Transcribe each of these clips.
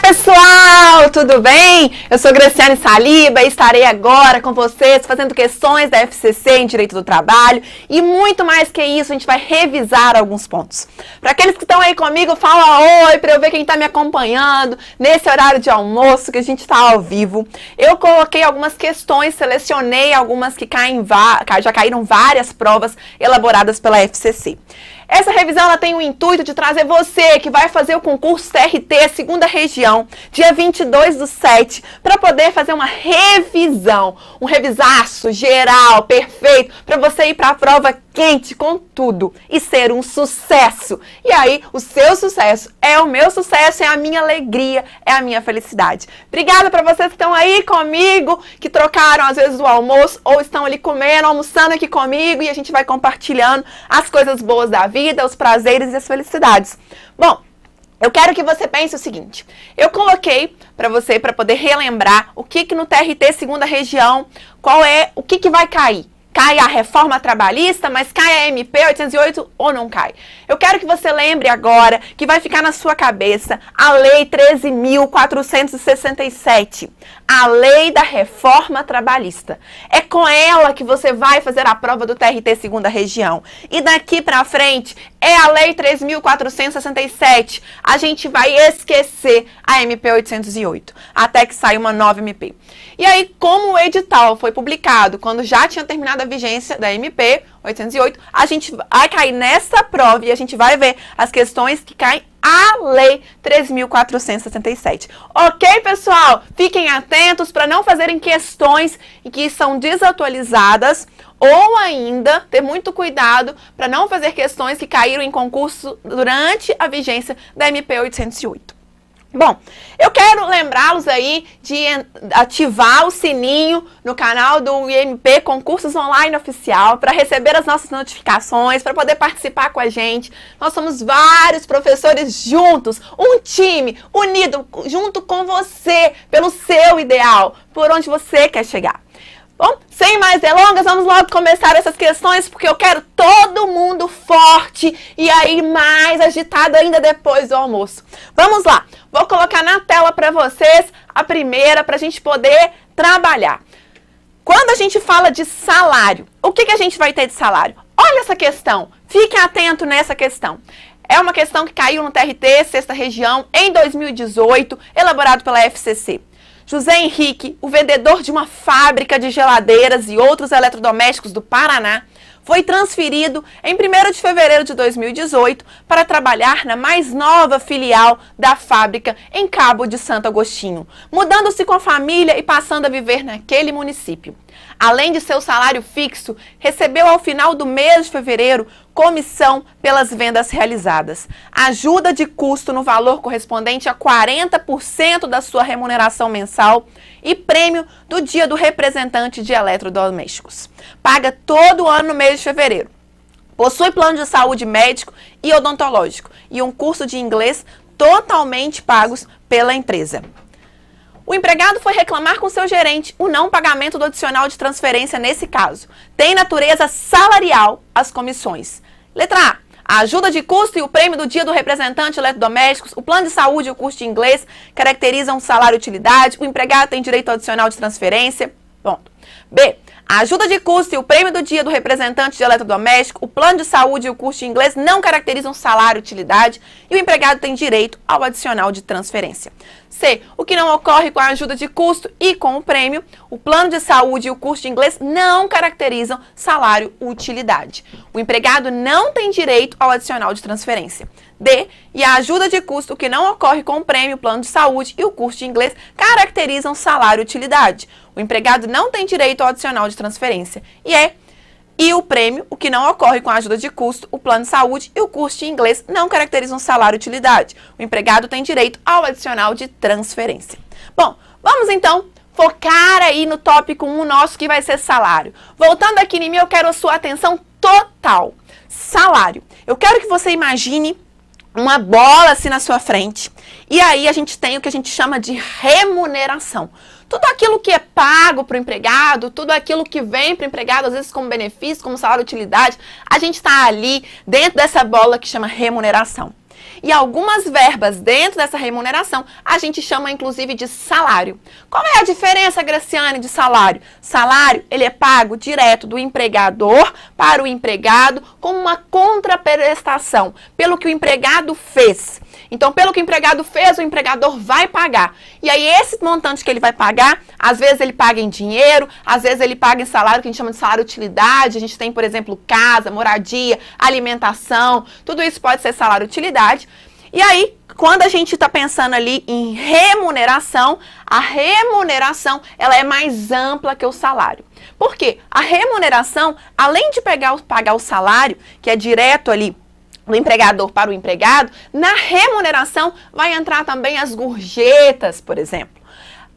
Pessoal, tudo bem? Eu sou Graciane Saliba e estarei agora com vocês fazendo questões da FCC em Direito do Trabalho e muito mais que isso, a gente vai revisar alguns pontos. Para aqueles que estão aí comigo, fala oi para eu ver quem está me acompanhando nesse horário de almoço que a gente está ao vivo. Eu coloquei algumas questões, selecionei algumas que já caíram várias provas elaboradas pela FCC. Essa revisão ela tem o intuito de trazer você que vai fazer o concurso TRT segunda região, dia 22/7, para poder fazer uma revisão, um revisaço geral, perfeito, para você ir para a prova quente com tudo e ser um sucesso. E aí, o seu sucesso é o meu sucesso, é a minha alegria, é a minha felicidade. Obrigada para vocês que estão aí comigo, que trocaram às vezes o almoço ou estão ali comendo, almoçando aqui comigo e a gente vai compartilhando as coisas boas da vida, os prazeres e as felicidades. Bom, eu quero que você pense o seguinte, eu coloquei para você, para poder relembrar o que no TRT segunda região, o que vai cair. Cai a reforma trabalhista, mas cai a MP 808 ou não cai? Eu quero que você lembre agora que vai ficar na sua cabeça a Lei 13.467, a Lei da Reforma Trabalhista. É com ela que você vai fazer a prova do TRT segunda região. E daqui pra frente é a Lei 3.467. A gente vai esquecer a MP 808, até que saia uma nova MP. E aí, como o edital foi publicado quando já tinha terminado a vigência da MP 808, a gente vai cair nessa prova e a gente vai ver as questões que caem à Lei 3.467. Ok, pessoal? Fiquem atentos para não fazerem questões que são desatualizadas ou ainda ter muito cuidado para não fazer questões que caíram em concurso durante a vigência da MP 808. Bom, eu quero lembrá-los aí de ativar o sininho no canal do IMP Concursos Online Oficial para receber as nossas notificações, para poder participar com a gente. Nós somos vários professores juntos, um time unido junto com você, pelo seu ideal, por onde você quer chegar. Bom, sem mais delongas, vamos logo começar essas questões, porque eu quero todo mundo forte e aí mais agitado ainda depois do almoço. Vamos lá, vou colocar na tela para vocês a primeira para a gente poder trabalhar. Quando a gente fala de salário, o que a gente vai ter de salário? Olha essa questão, fique atento nessa questão. É uma questão que caiu no TRT, sexta região, em 2018, elaborado pela FCC. José Henrique, o vendedor de uma fábrica de geladeiras e outros eletrodomésticos do Paraná, foi transferido em 1º de fevereiro de 2018 para trabalhar na mais nova filial da fábrica em Cabo de Santo Agostinho, mudando-se com a família e passando a viver naquele município. Além de seu salário fixo, recebeu ao final do mês de fevereiro comissão pelas vendas realizadas, ajuda de custo no valor correspondente a 40% da sua remuneração mensal e prêmio do Dia do Representante de Eletrodomésticos. Paga todo ano no mês de fevereiro. Possui plano de saúde médico e odontológico e um curso de inglês totalmente pagos pela empresa. O empregado foi reclamar com seu gerente o não pagamento do adicional de transferência nesse caso. Tem natureza salarial as comissões. Letra A ajuda de custo e o prêmio do Dia do Representante de Eletrodomésticos, o plano de saúde e o curso de inglês caracterizam o salário-utilidade, o empregado tem direito ao adicional de transferência. Ponto. B. A ajuda de custo e o prêmio do Dia do Representante de Eletrodoméstico, o plano de saúde e o curso de inglês não caracterizam salário-utilidade e o empregado tem direito ao adicional de transferência. C. O que não ocorre com a ajuda de custo e com o prêmio, o plano de saúde e o curso de inglês não caracterizam salário-utilidade. O empregado não tem direito ao adicional de transferência. D. E a ajuda de custo, o que não ocorre com o prêmio, o plano de saúde e o curso de inglês caracterizam salário-utilidade. O empregado não tem direito ao adicional de transferência. E o prêmio, o que não ocorre com a ajuda de custo, o plano de saúde e o curso de inglês não caracterizam salário-utilidade. O empregado tem direito ao adicional de transferência. Bom, vamos então focar aí no tópico 1 nosso, que vai ser salário. Voltando aqui em mim, eu quero a sua atenção total. Salário. Eu quero que você imagine uma bola assim na sua frente. E aí a gente tem o que a gente chama de remuneração. Tudo aquilo que é pago para o empregado, tudo aquilo que vem para o empregado, às vezes como benefício, como salário-utilidade, a gente está ali dentro dessa bola que chama remuneração. E algumas verbas dentro dessa remuneração a gente chama inclusive de salário. Qual é a diferença, Graciane, de salário? Salário, ele é pago direto do empregador para o empregado como uma contraprestação pelo que o empregado fez. Então, pelo que o empregado fez, o empregador vai pagar. E aí, esse montante que ele vai pagar, às vezes ele paga em dinheiro, às vezes ele paga em salário, que a gente chama de salário-utilidade. A gente tem, por exemplo, casa, moradia, alimentação, tudo isso pode ser salário-utilidade. E aí, quando a gente está pensando ali em remuneração, a remuneração ela é mais ampla que o salário. Por quê? A remuneração, além de pagar o salário, que é direto ali do empregador para o empregado, na remuneração vai entrar também as gorjetas, por exemplo.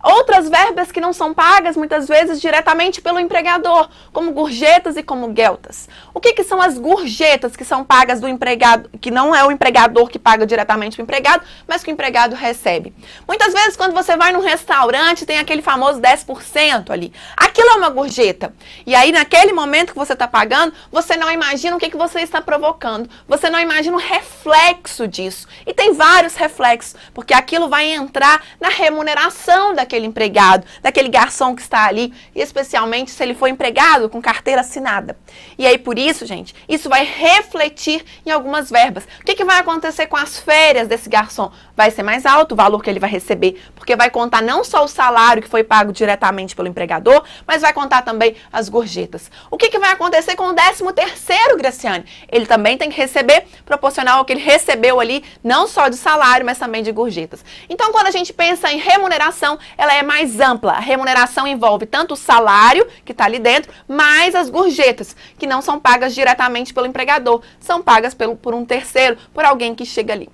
Outras verbas que não são pagas, muitas vezes, diretamente pelo empregador, como gorjetas e como gueltas. O que são as gorjetas que são pagas do empregado, que não é o empregador que paga diretamente para o empregado, mas que o empregado recebe? Muitas vezes, quando você vai num restaurante, tem aquele famoso 10% ali. Aquilo é uma gorjeta. E aí, naquele momento que você está pagando, você não imagina o que você está provocando. Você não imagina o reflexo disso. E tem vários reflexos, porque aquilo vai entrar na remuneração daquele empregado, daquele garçom que está ali, e especialmente se ele for empregado com carteira assinada. E aí, por isso, gente, isso vai refletir em algumas verbas. O que vai acontecer com as férias desse garçom? Vai ser mais alto o valor que ele vai receber, porque vai contar não só o salário que foi pago diretamente pelo empregador, mas vai contar também as gorjetas. O que vai acontecer com o 13º, Graciane? Ele também tem que receber proporcional ao que ele recebeu ali, não só de salário, mas também de gorjetas. Então, quando a gente pensa em remuneração, ela é mais ampla. A remuneração envolve tanto o salário, que está ali dentro, mais as gorjetas, que não são pagas diretamente pelo empregador, são pagas por um terceiro, por alguém que chega ali.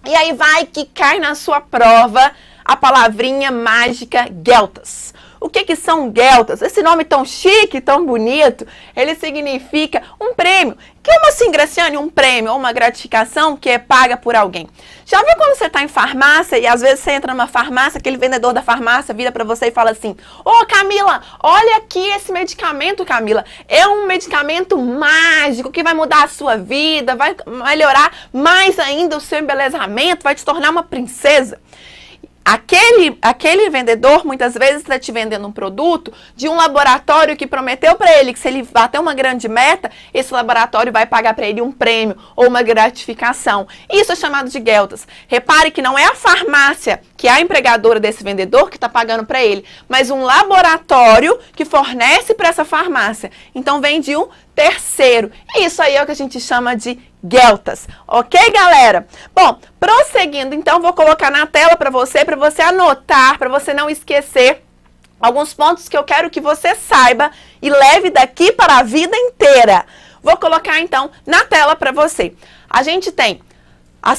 E aí vai que cai na sua prova a palavrinha mágica gueltas. O que são gueltas? Esse nome tão chique, tão bonito, ele significa um prêmio. Como assim, Graciane, um prêmio ou uma gratificação que é paga por alguém? Já viu quando você está em farmácia e às vezes você entra numa farmácia, aquele vendedor da farmácia vira para você e fala assim: ô, Camila, olha aqui esse medicamento, Camila. É um medicamento mágico que vai mudar a sua vida, vai melhorar mais ainda o seu embelezamento, vai te tornar uma princesa. Aquele vendedor, muitas vezes, está te vendendo um produto de um laboratório que prometeu para ele que se ele bater uma grande meta, esse laboratório vai pagar para ele um prêmio ou uma gratificação. Isso é chamado de gueltas. Repare que não é a farmácia, que é a empregadora desse vendedor, que está pagando para ele, mas um laboratório que fornece para essa farmácia. Então, vem de um terceiro. Isso aí é o que a gente chama de gueltas. Ok, galera? Bom, prosseguindo, então, vou colocar na tela para você anotar, para você não esquecer alguns pontos que eu quero que você saiba e leve daqui para a vida inteira. Vou colocar, então, na tela para você. A gente tem o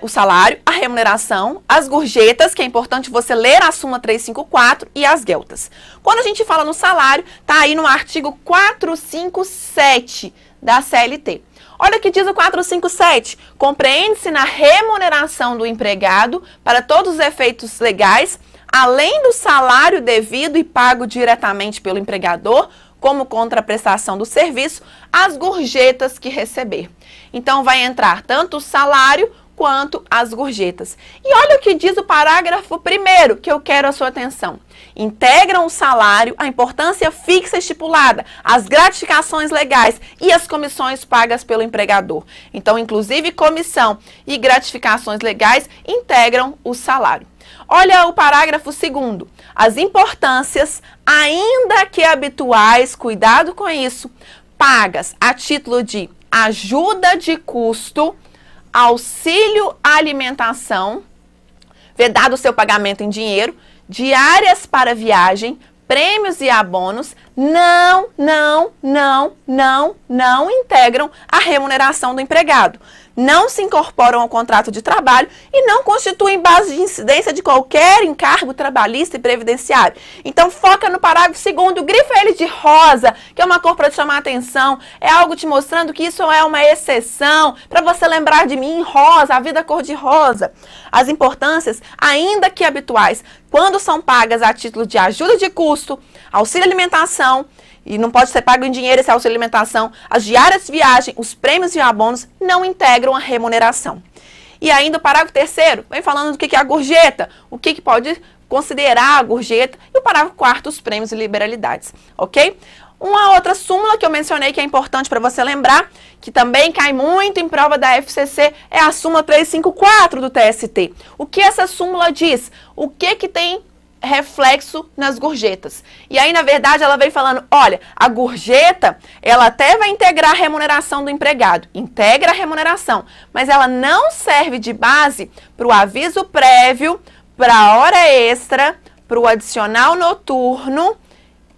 salário, a remuneração, as gorjetas, que é importante você ler a súmula 354, e as gueltas. Quando a gente fala no salário, tá aí no artigo 457 da CLT. Olha o que diz o 457. Compreende-se na remuneração do empregado, para todos os efeitos legais, além do salário devido e pago diretamente pelo empregador, como contraprestação do serviço, as gorjetas que receber. Então, vai entrar tanto o salário quanto as gorjetas. E olha o que diz o parágrafo 1º, que eu quero a sua atenção. Integram o salário, a importância fixa estipulada, as gratificações legais e as comissões pagas pelo empregador. Então, inclusive, comissão e gratificações legais integram o salário. Olha o parágrafo 2º. As importâncias, ainda que habituais, cuidado com isso, pagas a título de ajuda de custo, auxílio alimentação, vedado o seu pagamento em dinheiro, diárias para viagem, prêmios e abonos, não integram a remuneração do empregado. Não se incorporam ao contrato de trabalho e não constituem base de incidência de qualquer encargo trabalhista e previdenciário. Então, foca no parágrafo 2º, grifa ele de rosa, que é uma cor para te chamar a atenção, é algo te mostrando que isso é uma exceção, para você lembrar de mim, rosa, a vida cor de rosa. As importâncias, ainda que habituais, quando são pagas a título de ajuda de custo, auxílio alimentação, e não pode ser pago em dinheiro esse auxílio alimentação, as diárias de viagem, os prêmios e abonos não integram a remuneração. E ainda o parágrafo 3º vem falando do que é a gorjeta, o que pode considerar a gorjeta, e o parágrafo 4º, os prêmios e liberalidades, ok? Uma outra súmula que eu mencionei que é importante para você lembrar, que também cai muito em prova da FCC, é a súmula 354 do TST. O que essa súmula diz? O que tem reflexo nas gorjetas? E aí, na verdade, ela vem falando, olha, a gorjeta, ela até vai integrar a remuneração do empregado, integra a remuneração, mas ela não serve de base para o aviso prévio, para a hora extra, para o adicional noturno,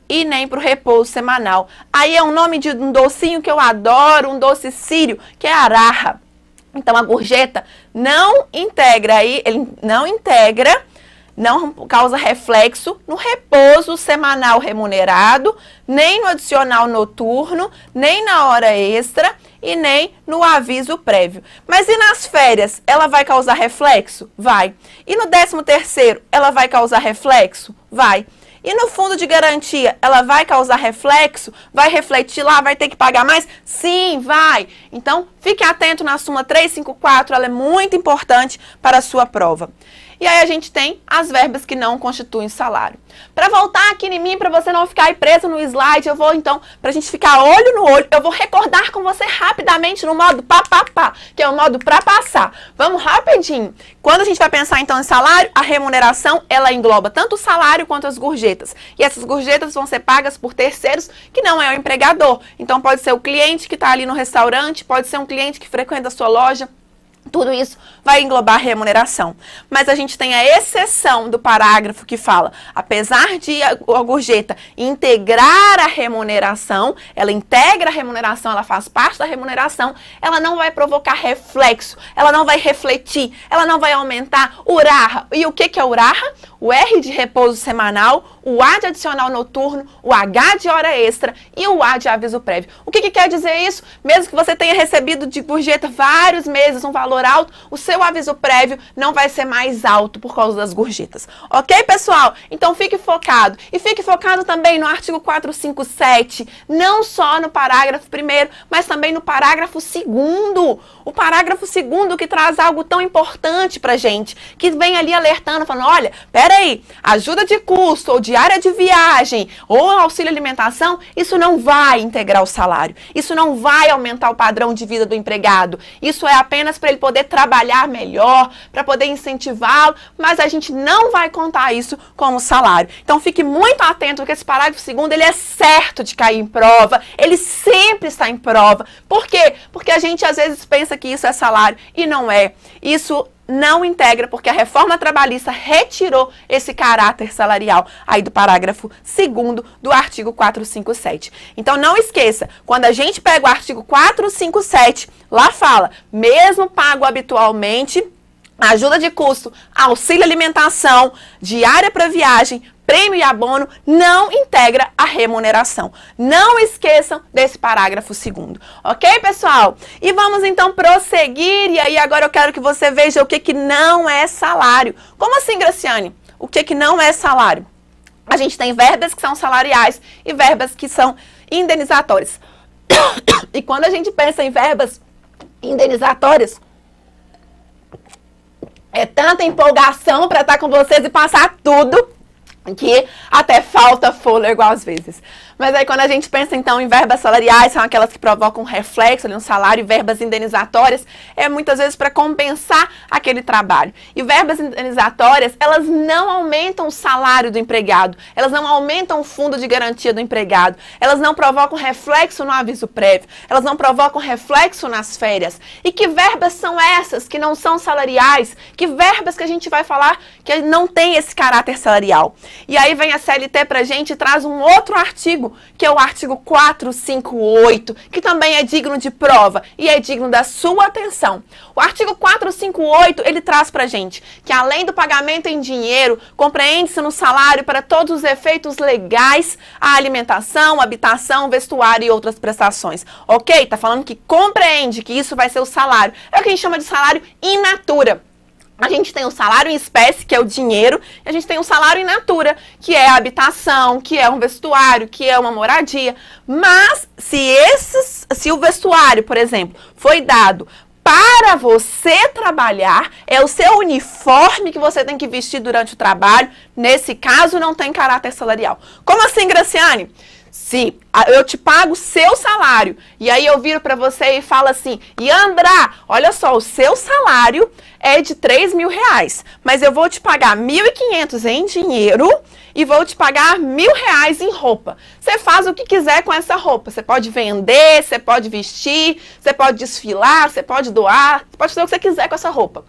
e nem para o repouso semanal. Aí é um nome de um docinho que eu adoro, um doce sírio, que é araha. Então, a gorjeta não integra aí, ele não integra, não causa reflexo no repouso semanal remunerado, nem no adicional noturno, nem na hora extra e nem no aviso prévio. Mas e nas férias? Ela vai causar reflexo? Vai. E no 13º, ela vai causar reflexo? Vai. E no fundo de garantia, ela vai causar reflexo? Vai refletir lá? Vai ter que pagar mais? Sim, vai. Então, fique atento na súmula 354, ela é muito importante para a sua prova. E aí a gente tem as verbas que não constituem salário. Para voltar aqui em mim, para você não ficar aí preso no slide, eu vou então, para a gente ficar olho no olho, eu vou recordar com você rapidamente no modo pá, que é o modo para passar. Vamos rapidinho. Quando a gente vai pensar então em salário, a remuneração, ela engloba tanto o salário quanto as gorjetas. E essas gorjetas vão ser pagas por terceiros que não é o empregador. Então pode ser o cliente que está ali no restaurante, pode ser um cliente que frequenta a sua loja. Tudo isso vai englobar a remuneração. Mas a gente tem a exceção do parágrafo que fala, apesar de a gorjeta integrar a remuneração, ela integra a remuneração, ela faz parte da remuneração, ela não vai provocar reflexo, ela não vai refletir, ela não vai aumentar o uraha. E o que é o uraha? O R de repouso semanal, o A de adicional noturno, o H de hora extra e o A de aviso prévio. O que quer dizer isso? Mesmo que você tenha recebido de gorjeta vários meses um valor alto, o seu aviso prévio não vai ser mais alto por causa das gorjetas. Ok, pessoal? Então fique focado. E fique focado também no artigo 457, não só no parágrafo 1º, mas também no parágrafo 2º. O parágrafo 2º que traz algo tão importante pra gente, que vem ali alertando, falando, olha, peraí, ajuda de custo, ou diária de viagem, ou auxílio alimentação, isso não vai integrar o salário. Isso não vai aumentar o padrão de vida do empregado. Isso é apenas para ele poder trabalhar melhor, para poder incentivá-lo, mas a gente não vai contar isso como salário. Então fique muito atento, porque esse parágrafo 2º, ele é certo de cair em prova, ele sempre está em prova. Por quê? Porque a gente às vezes pensa que isso é salário e não é. Isso não integra, porque a reforma trabalhista retirou esse caráter salarial aí do parágrafo 2º do artigo 457. Então não esqueça, quando a gente pega o artigo 457, lá fala, mesmo pago habitualmente, ajuda de custo, auxílio alimentação, diária para viagem, prêmio e abono, não integra a remuneração. Não esqueçam desse parágrafo 2º. Ok, pessoal? E vamos então prosseguir. E aí agora eu quero que você veja o que não é salário. Como assim, Graciane? O que não é salário? A gente tem verbas que são salariais e verbas que são indenizatórias. E quando a gente pensa em verbas indenizatórias, é tanta empolgação para estar com vocês e passar tudo que até falta fôlego às vezes. Mas aí quando a gente pensa então em verbas salariais, são aquelas que provocam um reflexo ali no salário, e verbas indenizatórias é muitas vezes para compensar aquele trabalho. E verbas indenizatórias, elas não aumentam o salário do empregado, elas não aumentam o fundo de garantia do empregado, elas não provocam reflexo no aviso prévio, elas não provocam reflexo nas férias. E que verbas são essas que não são salariais? Que verbas que a gente vai falar que não tem esse caráter salarial? E aí vem a CLT pra gente e traz um outro artigo, que é o artigo 458, que também é digno de prova e é digno da sua atenção. O artigo 458, ele traz pra gente que além do pagamento em dinheiro, compreende-se no salário para todos os efeitos legais a alimentação, habitação, vestuário e outras prestações. Ok? Tá falando que compreende que isso vai ser o salário. É o que a gente chama de salário in natura. A gente tem o salário em espécie, que é o dinheiro, e a gente tem o salário in natura, que é a habitação, que é um vestuário, que é uma moradia. Mas se o vestuário, por exemplo, foi dado para você trabalhar, é o seu uniforme que você tem que vestir durante o trabalho. Nesse caso, não tem caráter salarial. Como assim, Graciane? Se eu te pago o seu salário, e aí eu viro para você e falo assim, Yandra, olha só, o seu salário é de R$3.000, mas eu vou te pagar 1.500 em dinheiro e vou te pagar R$1.000 em roupa. Você faz o que quiser com essa roupa. Você pode vender, você pode vestir, você pode desfilar, você pode doar, você pode fazer o que você quiser com essa roupa.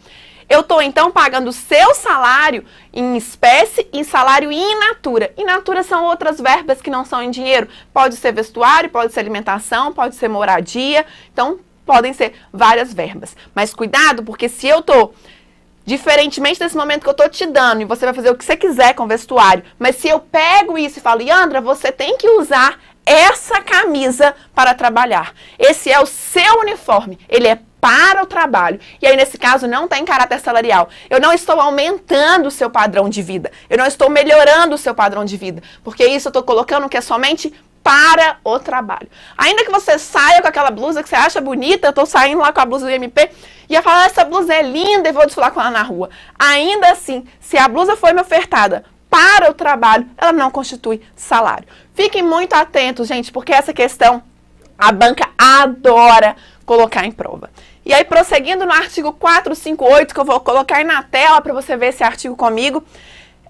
Eu estou, então, pagando o seu salário em espécie e salário in natura. In natura são outras verbas que não são em dinheiro. Pode ser vestuário, pode ser alimentação, pode ser moradia. Então, podem ser várias verbas. Mas cuidado, porque se eu estou, diferentemente desse momento que eu estou te dando, e você vai fazer o que você quiser com o vestuário, mas se eu pego isso e falo, Yandra, você tem que usar essa camisa para trabalhar. Esse é o seu uniforme. Ele é para o trabalho. E aí, nesse caso, não tem caráter salarial. Eu não estou aumentando o seu padrão de vida. Eu não estou melhorando o seu padrão de vida. Porque isso eu estou colocando que é somente para o trabalho. Ainda que você saia com aquela blusa que você acha bonita, eu estou saindo lá com a blusa do MP, e ia falar, essa blusa é linda e vou desfilar com ela na rua. Ainda assim, se a blusa foi me ofertada para o trabalho, ela não constitui salário. Fiquem muito atentos, gente, porque essa questão a banca adora colocar em prova. E aí, prosseguindo no artigo 458, que eu vou colocar aí na tela para você ver esse artigo comigo,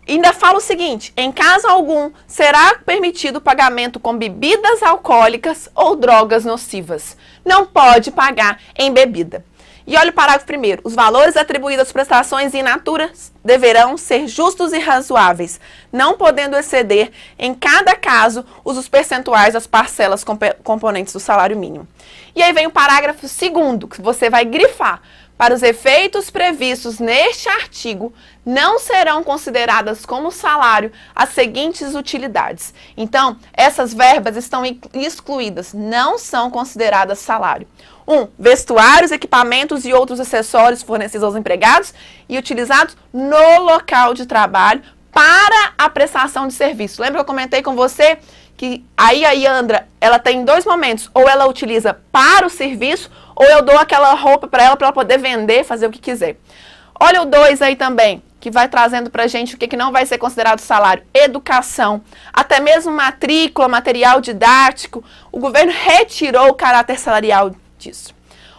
ainda fala o seguinte, em caso algum, será permitido o pagamento com bebidas alcoólicas ou drogas nocivas. Não pode pagar em bebida. E olha o parágrafo primeiro. Os valores atribuídos às prestações in natura deverão ser justos e razoáveis, não podendo exceder, em cada caso, os percentuais das parcelas componentes do salário mínimo. E aí vem o parágrafo segundo, que você vai grifar. Para os efeitos previstos neste artigo, não serão consideradas como salário as seguintes utilidades. Então, essas verbas estão excluídas, não são consideradas salário. 1. Vestuários, equipamentos e outros acessórios fornecidos aos empregados e utilizados no local de trabalho para a prestação de serviço. Lembra que eu comentei com você que aí a Yandra, ela tem dois momentos, ou ela utiliza para o serviço, ou eu dou aquela roupa para ela poder vender, fazer o que quiser. Olha o 2 aí também, que vai trazendo pra gente o que não vai ser considerado salário. Educação, até mesmo matrícula, material didático, o governo retirou o caráter salarial disso.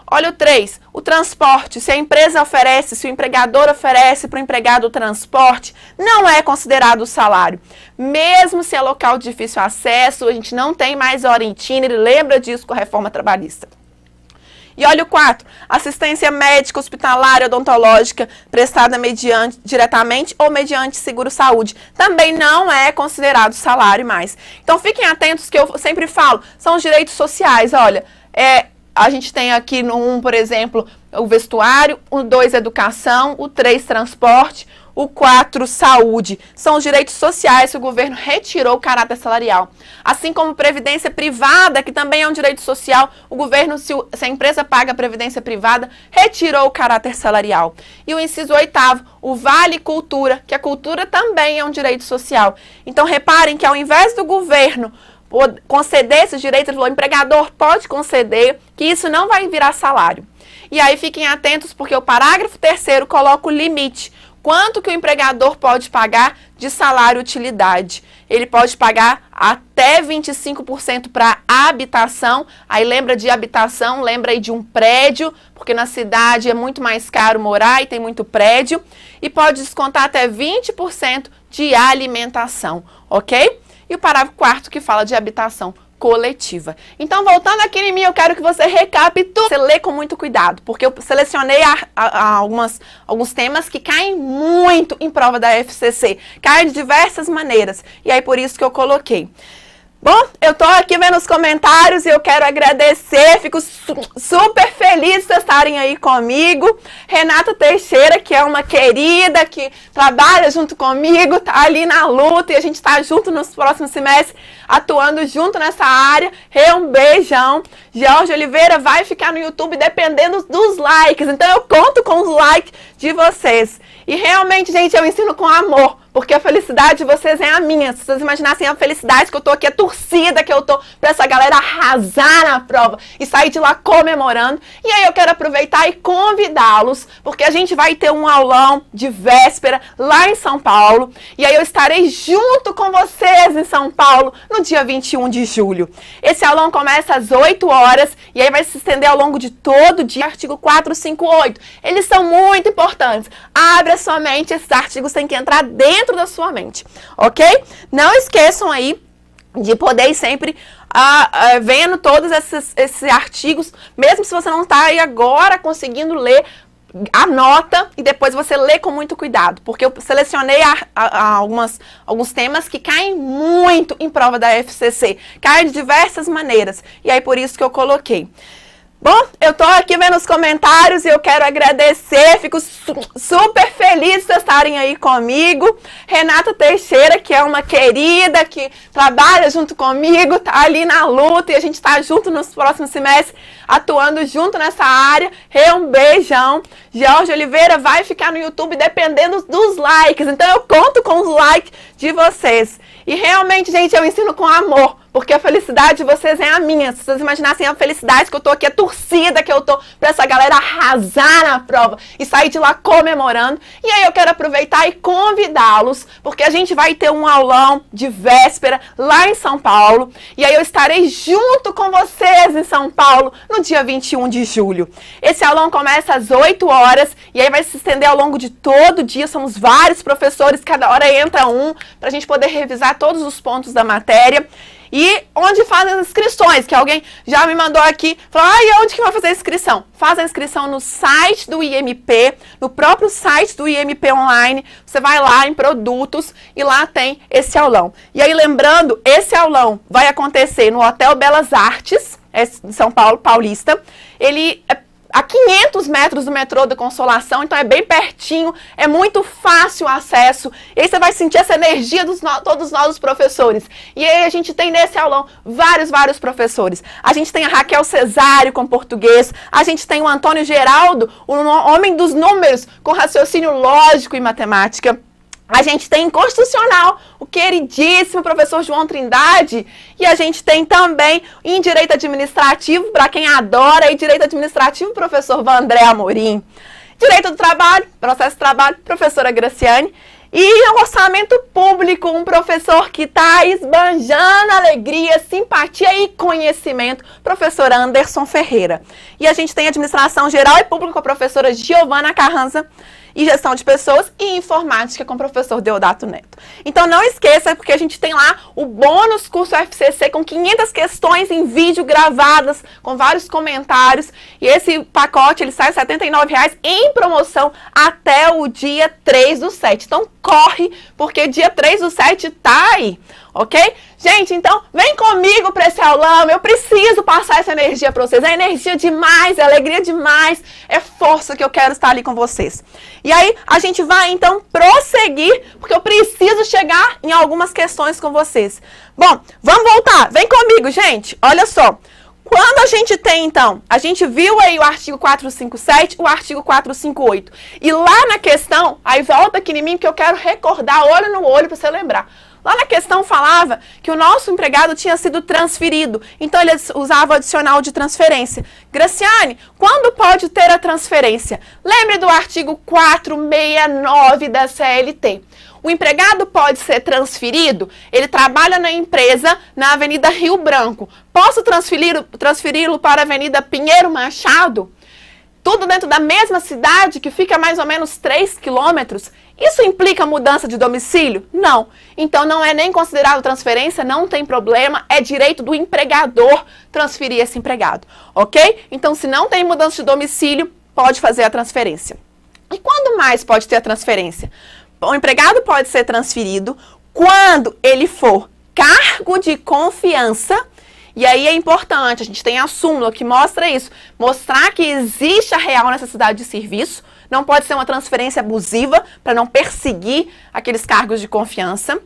Olha o 3, o transporte, se a empresa oferece, se o empregador oferece para o empregado o transporte, não é considerado salário. Mesmo se é local de difícil acesso, a gente não tem mais hora itinerary, lembra disso com a reforma trabalhista. E olha o 4, assistência médica, hospitalar, odontológica, prestada diretamente ou mediante seguro-saúde. Também não é considerado salário mais. Então fiquem atentos que eu sempre falo, são os direitos sociais, olha, a gente tem aqui no 1, por exemplo, o vestuário, o 2, educação, o 3, transporte, o 4, saúde. São os direitos sociais que o governo retirou o caráter salarial. Assim como previdência privada, que também é um direito social, o governo, se a empresa paga previdência privada, retirou o caráter salarial. E o inciso 8º, o vale cultura, que a cultura também é um direito social. Então reparem que ao invés do governo conceder esses direitos, o empregador pode conceder, que isso não vai virar salário. E aí fiquem atentos, porque o parágrafo 3º coloca o limite. Quanto que o empregador pode pagar de salário utilidade? Ele pode pagar até 25% para habitação. Aí lembra de habitação, lembra aí de um prédio, porque na cidade é muito mais caro morar e tem muito prédio. E pode descontar até 20% de alimentação, ok? E o parágrafo 4º que fala de habitação coletiva. Então, voltando aqui em mim, eu quero que você recapitule, você lê com muito cuidado, porque eu selecionei alguns temas que caem muito em prova da FCC, caem de diversas maneiras, e aí por isso que eu coloquei. Bom, eu tô aqui vendo os comentários e eu quero agradecer, fico super feliz de estarem aí comigo. Renata Teixeira, que é uma querida, que trabalha junto comigo, tá ali na luta e a gente tá junto nos próximos semestres, atuando junto nessa área. Um beijão. Jorge Oliveira vai ficar no YouTube dependendo dos likes, então eu conto com os likes de vocês. E realmente, gente, eu ensino com amor, porque a felicidade de vocês é a minha. Se vocês imaginassem a felicidade que eu tô aqui, a torcida que eu tô pra essa galera arrasar na prova e sair de lá comemorando. E aí eu quero aproveitar e convidá-los, porque a gente vai ter um aulão de véspera lá em São Paulo. E aí eu estarei junto com vocês em São Paulo no dia 21 de julho. Esse aulão começa às 8 horas e aí vai se estender ao longo de todo o dia. Artigo 458. Eles são muito importantes. Abre a sua mente, esses artigos têm que entrar dentro da sua mente, ok? Não esqueçam aí de poder ir sempre vendo todos esses artigos, mesmo se você não está aí agora conseguindo ler, anota e depois você lê com muito cuidado, porque eu selecionei alguns temas que caem muito em prova da FCC, caem de diversas maneiras, e aí por isso que eu coloquei. Bom, eu tô aqui vendo os comentários e eu quero agradecer, fico super feliz de vocês estarem aí comigo. Renata Teixeira, que é uma querida, que trabalha junto comigo, tá ali na luta e a gente tá junto nos próximos semestres, atuando junto nessa área. Um beijão. Jorge Oliveira vai ficar no YouTube dependendo dos likes, então eu conto com os likes de vocês. E realmente, gente, eu ensino com amor, porque a felicidade de vocês é a minha. Se vocês imaginassem a felicidade que eu tô aqui, a torcida que eu tô pra essa galera arrasar na prova e sair de lá comemorando. E aí eu quero aproveitar e convidá-los, porque a gente vai ter um aulão de véspera lá em São Paulo. E aí eu estarei junto com vocês em São Paulo no dia 21 de julho. Esse aulão começa às 8 horas e aí vai se estender ao longo de todo o dia. Somos vários professores, cada hora entra um, pra gente poder revisar todos os pontos da matéria. E onde fazem as inscrições, que alguém já me mandou aqui, falou, e onde que vai fazer a inscrição? Faz a inscrição no site do IMP, no próprio site do IMP Online, você vai lá em produtos e lá tem esse aulão. E aí lembrando, esse aulão vai acontecer no Hotel Belas Artes, em São Paulo, Paulista, ele é a 500 metros do metrô da Consolação, então é bem pertinho, é muito fácil o acesso, e aí você vai sentir essa energia todos nós os professores. E aí a gente tem nesse aulão vários professores. A gente tem a Raquel Cesário com português, a gente tem o Antônio Geraldo, o homem dos números, com raciocínio lógico e matemática. A gente tem em Constitucional o queridíssimo professor João Trindade e a gente tem também em Direito Administrativo, para quem adora, e Direito Administrativo, professor Vandré Amorim. Direito do Trabalho, Processo de Trabalho, professora Graciane. E Orçamento Público, um professor que está esbanjando alegria, simpatia e conhecimento, professor Anderson Ferreira. E a gente tem Administração Geral e Público com a professora Giovana Carranza, e Gestão de Pessoas e Informática com o professor Deodato Neto. Então não esqueça, porque a gente tem lá o bônus curso FCC com 500 questões em vídeo gravadas, com vários comentários, e esse pacote ele sai R$ 79,00 em promoção até o dia 3/7. Então corre, porque dia 3/7 tá aí, ok? Gente, então vem comigo para esse aulão, eu preciso passar essa energia para vocês, é energia demais, é alegria demais, é força que eu quero estar ali com vocês. E aí a gente vai então prosseguir, porque eu preciso chegar em algumas questões com vocês. Bom, vamos voltar, vem comigo, gente, olha só. Quando a gente tem, então, a gente viu aí o artigo 457, o artigo 458. E lá na questão, aí volta aqui em mim que eu quero recordar olho no olho para você lembrar. Lá na questão falava que o nosso empregado tinha sido transferido, então ele usava o adicional de transferência. Graciane, quando pode ter a transferência? Lembre do artigo 469 da CLT. O empregado pode ser transferido, ele trabalha na empresa na Avenida Rio Branco. Posso transferi-lo para a Avenida Pinheiro Machado? Tudo dentro da mesma cidade, que fica a mais ou menos 3 quilômetros. Isso implica mudança de domicílio? Não. Então não é nem considerado transferência, não tem problema, é direito do empregador transferir esse empregado, ok? Então se não tem mudança de domicílio, pode fazer a transferência. E quando mais pode ter a transferência? O empregado pode ser transferido quando ele for cargo de confiança. E aí é importante, a gente tem a súmula que mostra isso, mostrar que existe a real necessidade de serviço, não pode ser uma transferência abusiva para não perseguir aqueles cargos de confiança.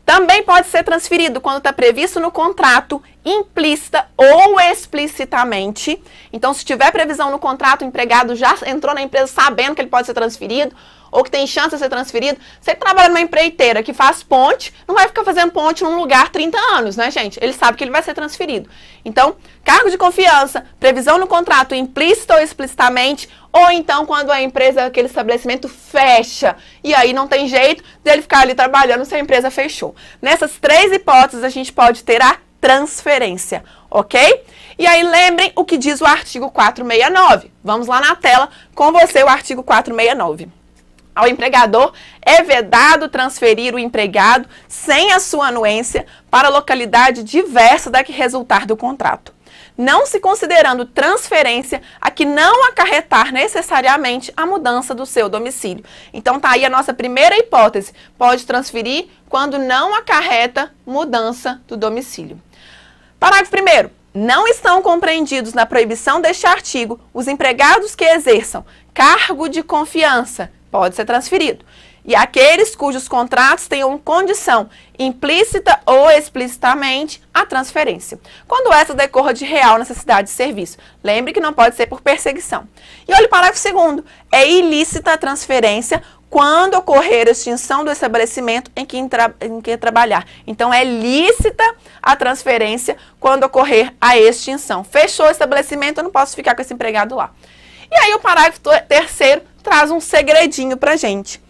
Também pode ser transferido quando está previsto no contrato, implícita ou explicitamente. Então, se tiver previsão no contrato, o empregado já entrou na empresa sabendo que ele pode ser transferido, ou que tem chance de ser transferido. Você que trabalha numa empreiteira que faz ponte, não vai ficar fazendo ponte num lugar 30 anos, né, gente? Ele sabe que ele vai ser transferido. Então, cargo de confiança, previsão no contrato implícita ou explicitamente, ou então quando a empresa, aquele estabelecimento fecha, e aí não tem jeito dele ficar ali trabalhando se a empresa fechou. Nessas 3 hipóteses, a gente pode ter a transferência, ok? E aí lembrem o que diz o artigo 469. Vamos lá na tela com você o artigo 469. Ao empregador é vedado transferir o empregado sem a sua anuência para localidade diversa da que resultar do contrato, não se considerando transferência a que não acarretar necessariamente a mudança do seu domicílio. Então tá aí a nossa primeira hipótese, pode transferir quando não acarreta mudança do domicílio. Parágrafo 1º. Não estão compreendidos na proibição deste artigo os empregados que exerçam cargo de confiança, pode ser transferido, e aqueles cujos contratos tenham condição implícita ou explicitamente a transferência, quando essa decorra de real necessidade de serviço. Lembre que não pode ser por perseguição. E olha o parágrafo 2º. É ilícita a transferência quando ocorrer a extinção do estabelecimento em que trabalhar. Então, é lícita a transferência quando ocorrer a extinção. Fechou o estabelecimento, eu não posso ficar com esse empregado lá. E aí, o parágrafo 3º traz um segredinho pra gente.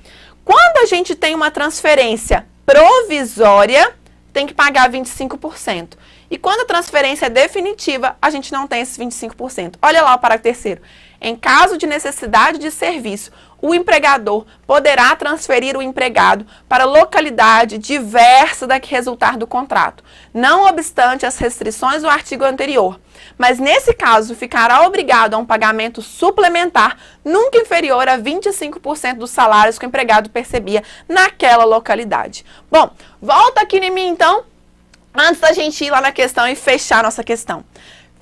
Quando a gente tem uma transferência provisória, tem que pagar 25%. E quando a transferência é definitiva, a gente não tem esses 25%. Olha lá o parágrafo 3º. Em caso de necessidade de serviço, o empregador poderá transferir o empregado para localidade diversa da que resultar do contrato, não obstante as restrições do artigo anterior. Mas, nesse caso, ficará obrigado a um pagamento suplementar nunca inferior a 25% dos salários que o empregado percebia naquela localidade. Bom, volta aqui em mim, então, antes da gente ir lá na questão e fechar nossa questão.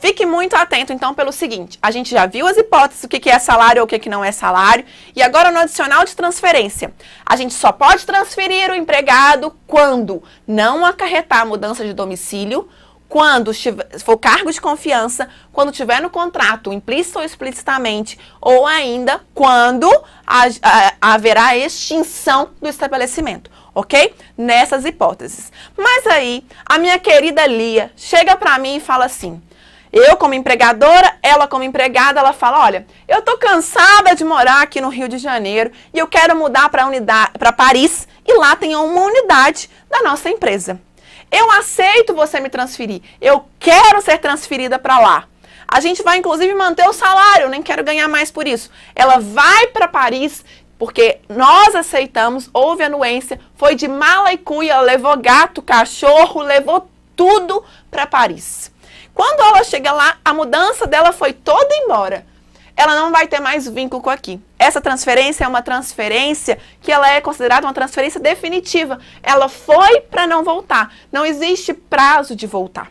Fique muito atento, então, pelo seguinte. A gente já viu as hipóteses, o que é salário ou o que não é salário. E agora, no adicional de transferência. A gente só pode transferir o empregado quando não acarretar a mudança de domicílio, quando for cargo de confiança, quando tiver no contrato, implícito ou explicitamente, ou ainda quando haverá extinção do estabelecimento, ok? Nessas hipóteses. Mas aí, a minha querida Lia chega para mim e fala assim, eu como empregadora, ela como empregada, ela fala, olha, eu tô cansada de morar aqui no Rio de Janeiro e eu quero mudar para Paris e lá tem uma unidade da nossa empresa. Eu aceito você me transferir, eu quero ser transferida para lá. A gente vai, inclusive, manter o salário, eu nem quero ganhar mais por isso. Ela vai para Paris, porque nós aceitamos, houve anuência, foi de mala e cuia, levou gato, cachorro, levou tudo para Paris. Quando ela chega lá, a mudança dela foi toda embora. Ela não vai ter mais vínculo aqui. Essa transferência é uma transferência que ela é considerada uma transferência definitiva. Ela foi para não voltar. Não existe prazo de voltar.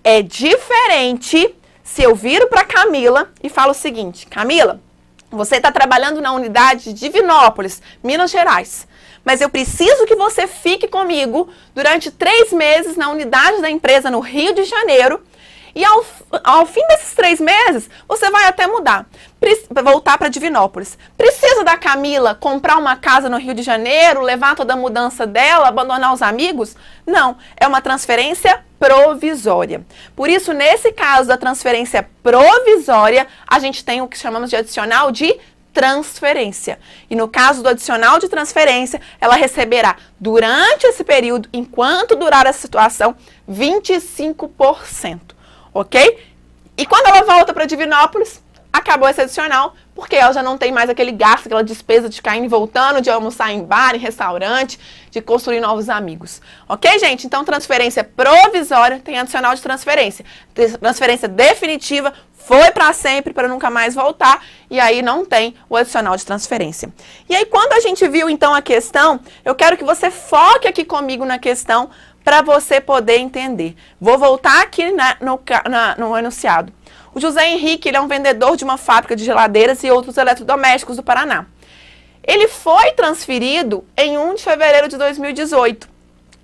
É diferente se eu viro para Camila e falo o seguinte, Camila, você está trabalhando na unidade de Divinópolis, Minas Gerais. Mas eu preciso que você fique comigo durante 3 meses na unidade da empresa no Rio de Janeiro. E ao fim desses 3 meses, você vai até voltar para Divinópolis. Precisa da Camila comprar uma casa no Rio de Janeiro, levar toda a mudança dela, abandonar os amigos? Não, é uma transferência provisória. Por isso, nesse caso da transferência provisória, a gente tem o que chamamos de adicional de transferência. E no caso do adicional de transferência, ela receberá, durante esse período, enquanto durar a situação, 25%. Ok? E quando ela volta para Divinópolis, acabou esse adicional, porque ela já não tem mais aquele gasto, aquela despesa de ficar indo e voltando, de almoçar em bar, em restaurante, de construir novos amigos. Ok, gente? Então, transferência provisória tem adicional de transferência. Transferência definitiva foi para sempre, para nunca mais voltar, e aí não tem o adicional de transferência. E aí, quando a gente viu, então, a questão, eu quero que você foque aqui comigo na questão, para você poder entender. Vou voltar aqui no enunciado. O José Henrique, ele é um vendedor de uma fábrica de geladeiras e outros eletrodomésticos do Paraná. Ele foi transferido em 1 de fevereiro de 2018.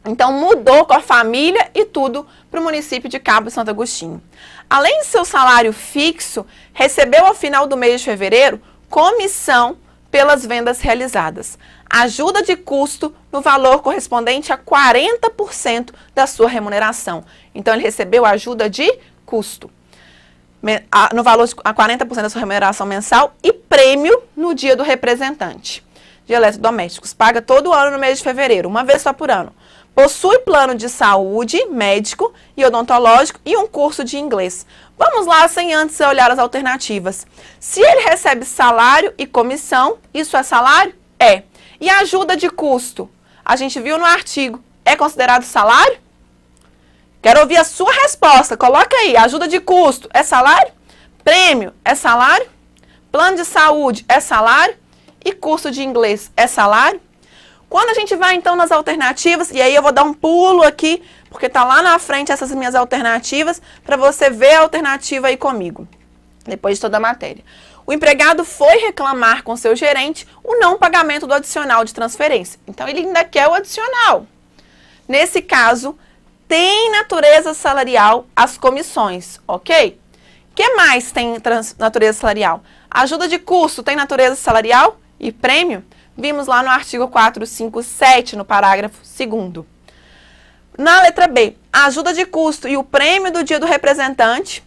Então, mudou com a família e tudo para o município de Cabo de Santo Agostinho. Além de seu salário fixo, recebeu ao final do mês de fevereiro comissão pelas vendas realizadas. Ajuda de custo no valor correspondente a 40% da sua remuneração. Então, ele recebeu ajuda de custo no valor a 40% da sua remuneração mensal e prêmio no dia do representante de eletrodomésticos. Paga todo ano no mês de fevereiro, uma vez só por ano. Possui plano de saúde, médico e odontológico e um curso de inglês. Vamos lá, sem antes olhar as alternativas. Se ele recebe salário e comissão, isso é salário? É. E ajuda de custo? A gente viu no artigo. É considerado salário? Quero ouvir a sua resposta. Coloca aí. Ajuda de custo é salário? Prêmio é salário? Plano de saúde é salário? E curso de inglês é salário? Quando a gente vai, então, nas alternativas, e aí eu vou dar um pulo aqui, porque tá lá na frente essas minhas alternativas, para você ver a alternativa aí comigo, depois de toda a matéria. O empregado foi reclamar com seu gerente o não pagamento do adicional de transferência. Então, ele ainda quer o adicional. Nesse caso, tem natureza salarial as comissões, ok? O que mais tem natureza salarial? Ajuda de custo tem natureza salarial e prêmio? Vimos lá no artigo 457, no parágrafo 2º. Na letra B, a ajuda de custo e o prêmio do dia do representante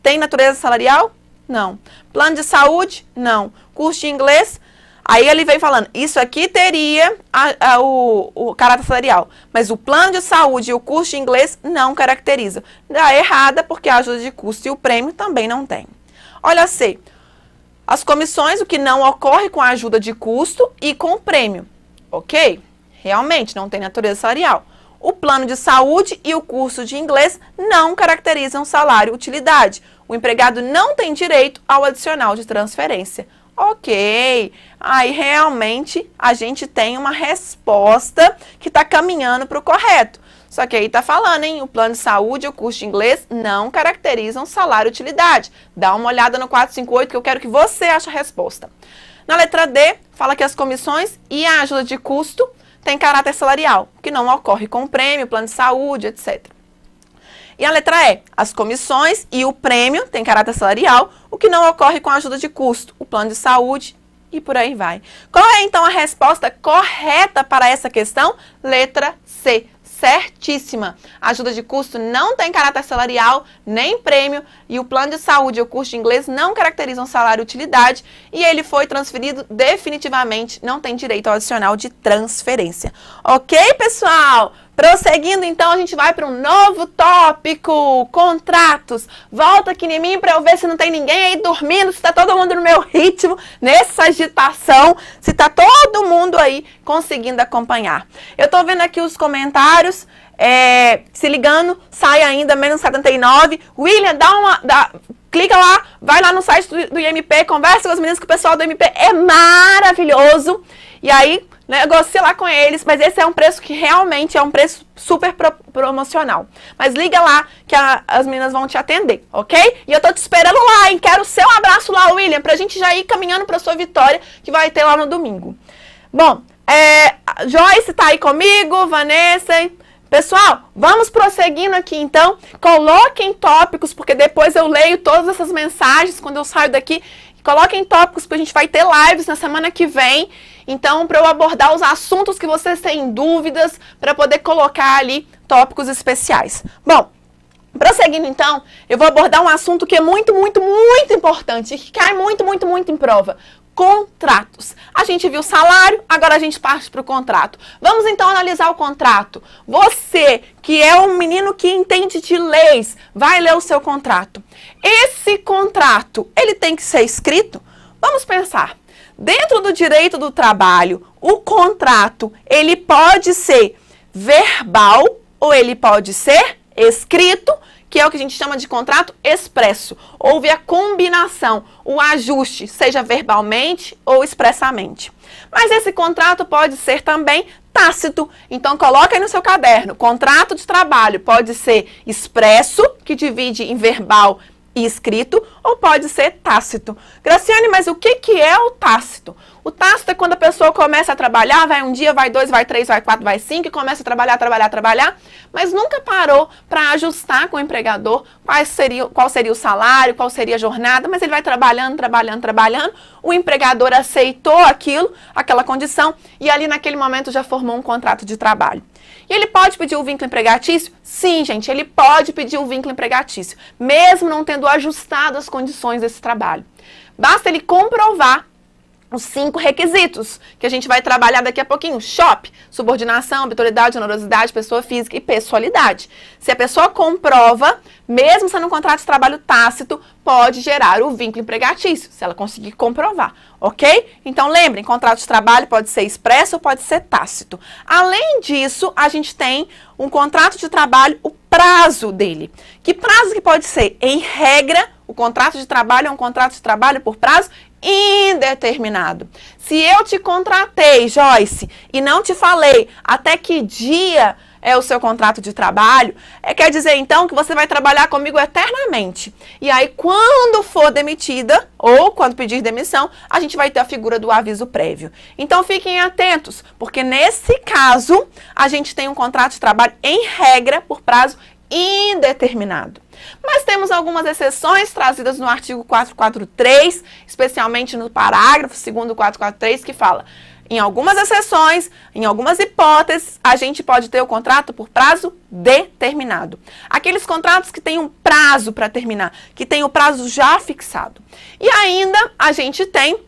tem natureza salarial? Não. Plano de saúde? Não. Curso de inglês? Aí ele vem falando, isso aqui teria o caráter salarial, mas o plano de saúde e o curso de inglês não caracteriza. Dá errada porque a ajuda de custo e o prêmio também não tem. Olha C. As comissões, o que não ocorre com a ajuda de custo e com o prêmio, ok? Realmente, não tem natureza salarial. O plano de saúde e o curso de inglês não caracterizam salário e utilidade. O empregado não tem direito ao adicional de transferência. Ok, aí realmente a gente tem uma resposta que está caminhando para o correto. Só que aí está falando, hein? O plano de saúde e o curso de inglês não caracterizam salário e utilidade. Dá uma olhada no 458 que eu quero que você ache a resposta. Na letra D, fala que as comissões e a ajuda de custo têm caráter salarial, que não ocorre com o prêmio, plano de saúde, etc. E a letra E, as comissões e o prêmio têm caráter salarial, o que não ocorre com a ajuda de custo, o plano de saúde e por aí vai. Qual é então a resposta correta para essa questão? Letra C. Certíssima. A ajuda de custo não tem caráter salarial, nem prêmio, e o plano de saúde e o curso de inglês não caracterizam salário e utilidade, e ele foi transferido definitivamente, não tem direito ao adicional de transferência. Ok, pessoal? Prosseguindo, então, a gente vai para um novo tópico, contratos. Volta aqui em mim para eu ver se não tem ninguém aí dormindo, se está todo mundo no meu ritmo, nessa agitação, se está todo mundo aí conseguindo acompanhar. Eu estou vendo aqui os comentários, se ligando, sai ainda, menos 79. William, clica lá, vai lá no site do IMP, conversa com as meninas, que o pessoal do IMP é maravilhoso. E aí, negocia lá com eles, mas esse é um preço que realmente é um preço super promocional. Mas liga lá que as meninas vão te atender, ok? E eu tô te esperando lá, hein? Quero o seu abraço lá, William, pra gente já ir caminhando pra sua vitória, que vai ter lá no domingo. Bom, Joyce tá aí comigo, Vanessa, hein? Pessoal, vamos prosseguindo aqui então. Coloquem tópicos, porque depois eu leio todas essas mensagens quando eu saio daqui. Coloquem tópicos, porque a gente vai ter lives na semana que vem. Então, para eu abordar os assuntos que vocês têm dúvidas, para poder colocar ali tópicos especiais. Bom, prosseguindo então, eu vou abordar um assunto que é muito, muito, muito importante, que cai muito, muito, muito em prova. Contratos. A gente viu salário, agora a gente parte para o contrato. Vamos então analisar o contrato. Você, que é um menino que entende de leis, vai ler o seu contrato. Esse contrato, ele tem que ser escrito? Vamos pensar. Dentro do direito do trabalho, o contrato, ele pode ser verbal ou ele pode ser escrito, que é o que a gente chama de contrato expresso. Houve a combinação, o ajuste, seja verbalmente ou expressamente. Mas esse contrato pode ser também tácito. Então, coloca aí no seu caderno. Contrato de trabalho pode ser expresso, que divide em verbal e escrito, ou pode ser tácito. Graciane, mas o que é o tácito? O tácito é quando a pessoa começa a trabalhar, vai um dia, vai 2, vai 3, vai 4, vai 5 e começa a trabalhar, mas nunca parou para ajustar com o empregador qual seria o salário, qual seria a jornada, mas ele vai trabalhando, o empregador aceitou aquela condição e ali naquele momento já formou um contrato de trabalho. E ele pode pedir o vínculo empregatício? Sim, gente, ele pode pedir o vínculo empregatício, mesmo não tendo ajustado as condições desse trabalho. Basta ele comprovar os 5 requisitos, que a gente vai trabalhar daqui a pouquinho. SHOP, subordinação, habitualidade, onerosidade, pessoa física e pessoalidade. Se a pessoa comprova, mesmo sendo um contrato de trabalho tácito, pode gerar o vínculo empregatício, se ela conseguir comprovar, ok? Então lembrem, contrato de trabalho pode ser expresso ou pode ser tácito. Além disso, a gente tem um contrato de trabalho, o prazo dele. Que prazo que pode ser? Em regra, o contrato de trabalho é um contrato de trabalho por prazo indeterminado. Se eu te contratei, Joyce, e não te falei até que dia é o seu contrato de trabalho, quer dizer então que você vai trabalhar comigo eternamente. E aí quando for demitida ou quando pedir demissão, a gente vai ter a figura do aviso prévio. Então fiquem atentos, porque nesse caso a gente tem um contrato de trabalho em regra por prazo indeterminado. Mas temos algumas exceções trazidas no artigo 443, especialmente no parágrafo 2º do 443, que fala: em algumas exceções, em algumas hipóteses, a gente pode ter o contrato por prazo determinado. Aqueles contratos que têm um prazo para terminar, que tem o prazo já fixado. E ainda a gente tem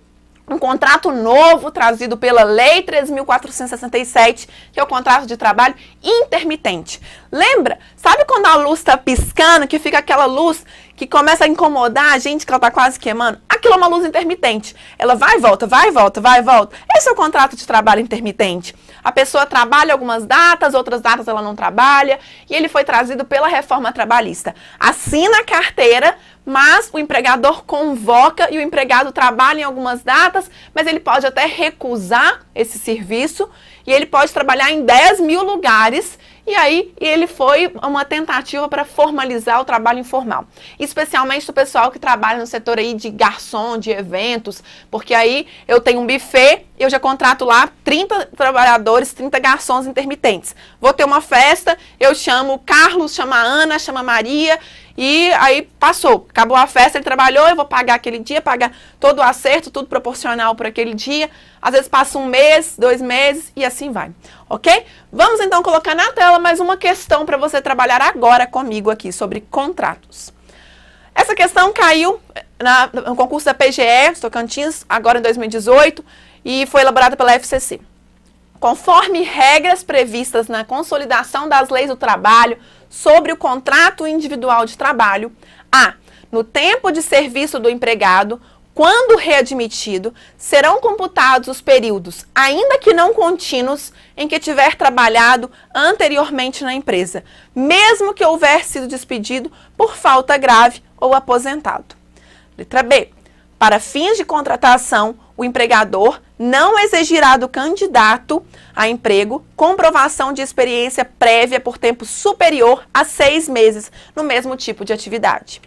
um contrato novo trazido pela Lei 3.467, que é o contrato de trabalho intermitente. Lembra? Sabe quando a luz está piscando, que fica aquela luz que começa a incomodar a gente, que ela está quase queimando? Aquilo é uma luz intermitente. Ela vai e volta, vai e volta, vai e volta. Esse é o contrato de trabalho intermitente. A pessoa trabalha algumas datas, outras datas ela não trabalha, e ele foi trazido pela reforma trabalhista. Assina a carteira, mas o empregador convoca e o empregado trabalha em algumas datas, mas ele pode até recusar esse serviço e ele pode trabalhar em 10.000 lugares. E aí, ele foi uma tentativa para formalizar o trabalho informal. Especialmente do pessoal que trabalha no setor aí de garçom, de eventos, porque aí eu tenho um buffet, eu já contrato lá 30 trabalhadores, 30 garçons intermitentes. Vou ter uma festa, eu chamo o Carlos, chamo a Ana, chamo a Maria, e aí passou, acabou a festa, ele trabalhou, eu vou pagar aquele dia, pagar todo o acerto, tudo proporcional por aquele dia. Às vezes passa 1 mês, 2 meses e assim vai, ok? Vamos então colocar na tela mais uma questão para você trabalhar agora comigo aqui sobre contratos. Essa questão caiu no concurso da PGE, Tocantins, agora em 2018, e foi elaborada pela FCC. Conforme regras previstas na Consolidação das Leis do Trabalho sobre o contrato individual de trabalho, no tempo de serviço do empregado, quando readmitido, serão computados os períodos, ainda que não contínuos, em que tiver trabalhado anteriormente na empresa, mesmo que houver sido despedido por falta grave ou aposentado. Letra B. Para fins de contratação, o empregador não exigirá do candidato a emprego comprovação de experiência prévia por tempo superior a 6 meses no mesmo tipo de atividade.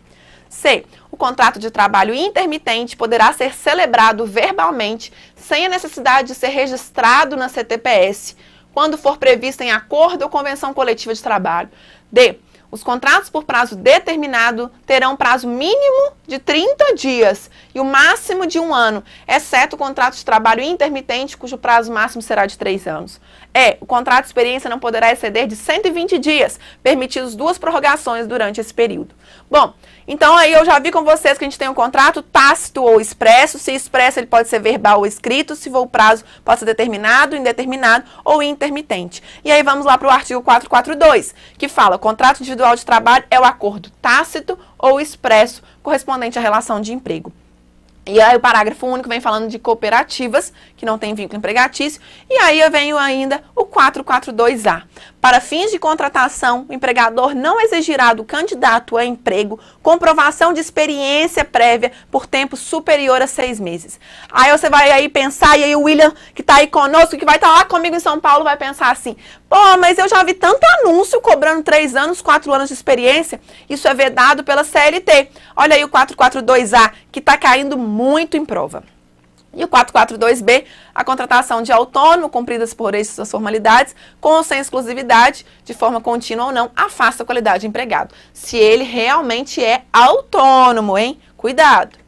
C. O contrato de trabalho intermitente poderá ser celebrado verbalmente sem a necessidade de ser registrado na CTPS, quando for previsto em acordo ou convenção coletiva de trabalho. D. Os contratos por prazo determinado terão prazo mínimo de 30 dias e o máximo de 1 ano, exceto o contrato de trabalho intermitente, cujo prazo máximo será de 3 anos. O contrato de experiência não poderá exceder de 120 dias, permitidos 2 prorrogações durante esse período. Bom, então aí eu já vi com vocês que a gente tem um contrato tácito ou expresso. Se expresso, ele pode ser verbal ou escrito. Se for o prazo, pode ser determinado, indeterminado ou intermitente. E aí vamos lá para o artigo 442, que fala: contrato individual de trabalho é o acordo tácito ou expresso correspondente à relação de emprego. E aí o parágrafo único vem falando de cooperativas, que não tem vínculo empregatício. E aí eu venho ainda o 442A. Para fins de contratação, o empregador não exigirá do candidato a emprego comprovação de experiência prévia por tempo superior a 6 meses. Aí você vai aí pensar, e aí o William, que está aí conosco, que vai estar lá comigo em São Paulo, vai pensar assim: pô, mas eu já vi tanto anúncio cobrando 3 anos, 4 anos de experiência. Isso é vedado pela CLT. Olha aí o 442A, que está caindo muito em prova. E o 442B, a contratação de autônomo, cumpridas por essas formalidades, com ou sem exclusividade, de forma contínua ou não, afasta a qualidade de empregado. Se ele realmente é autônomo, hein? Cuidado.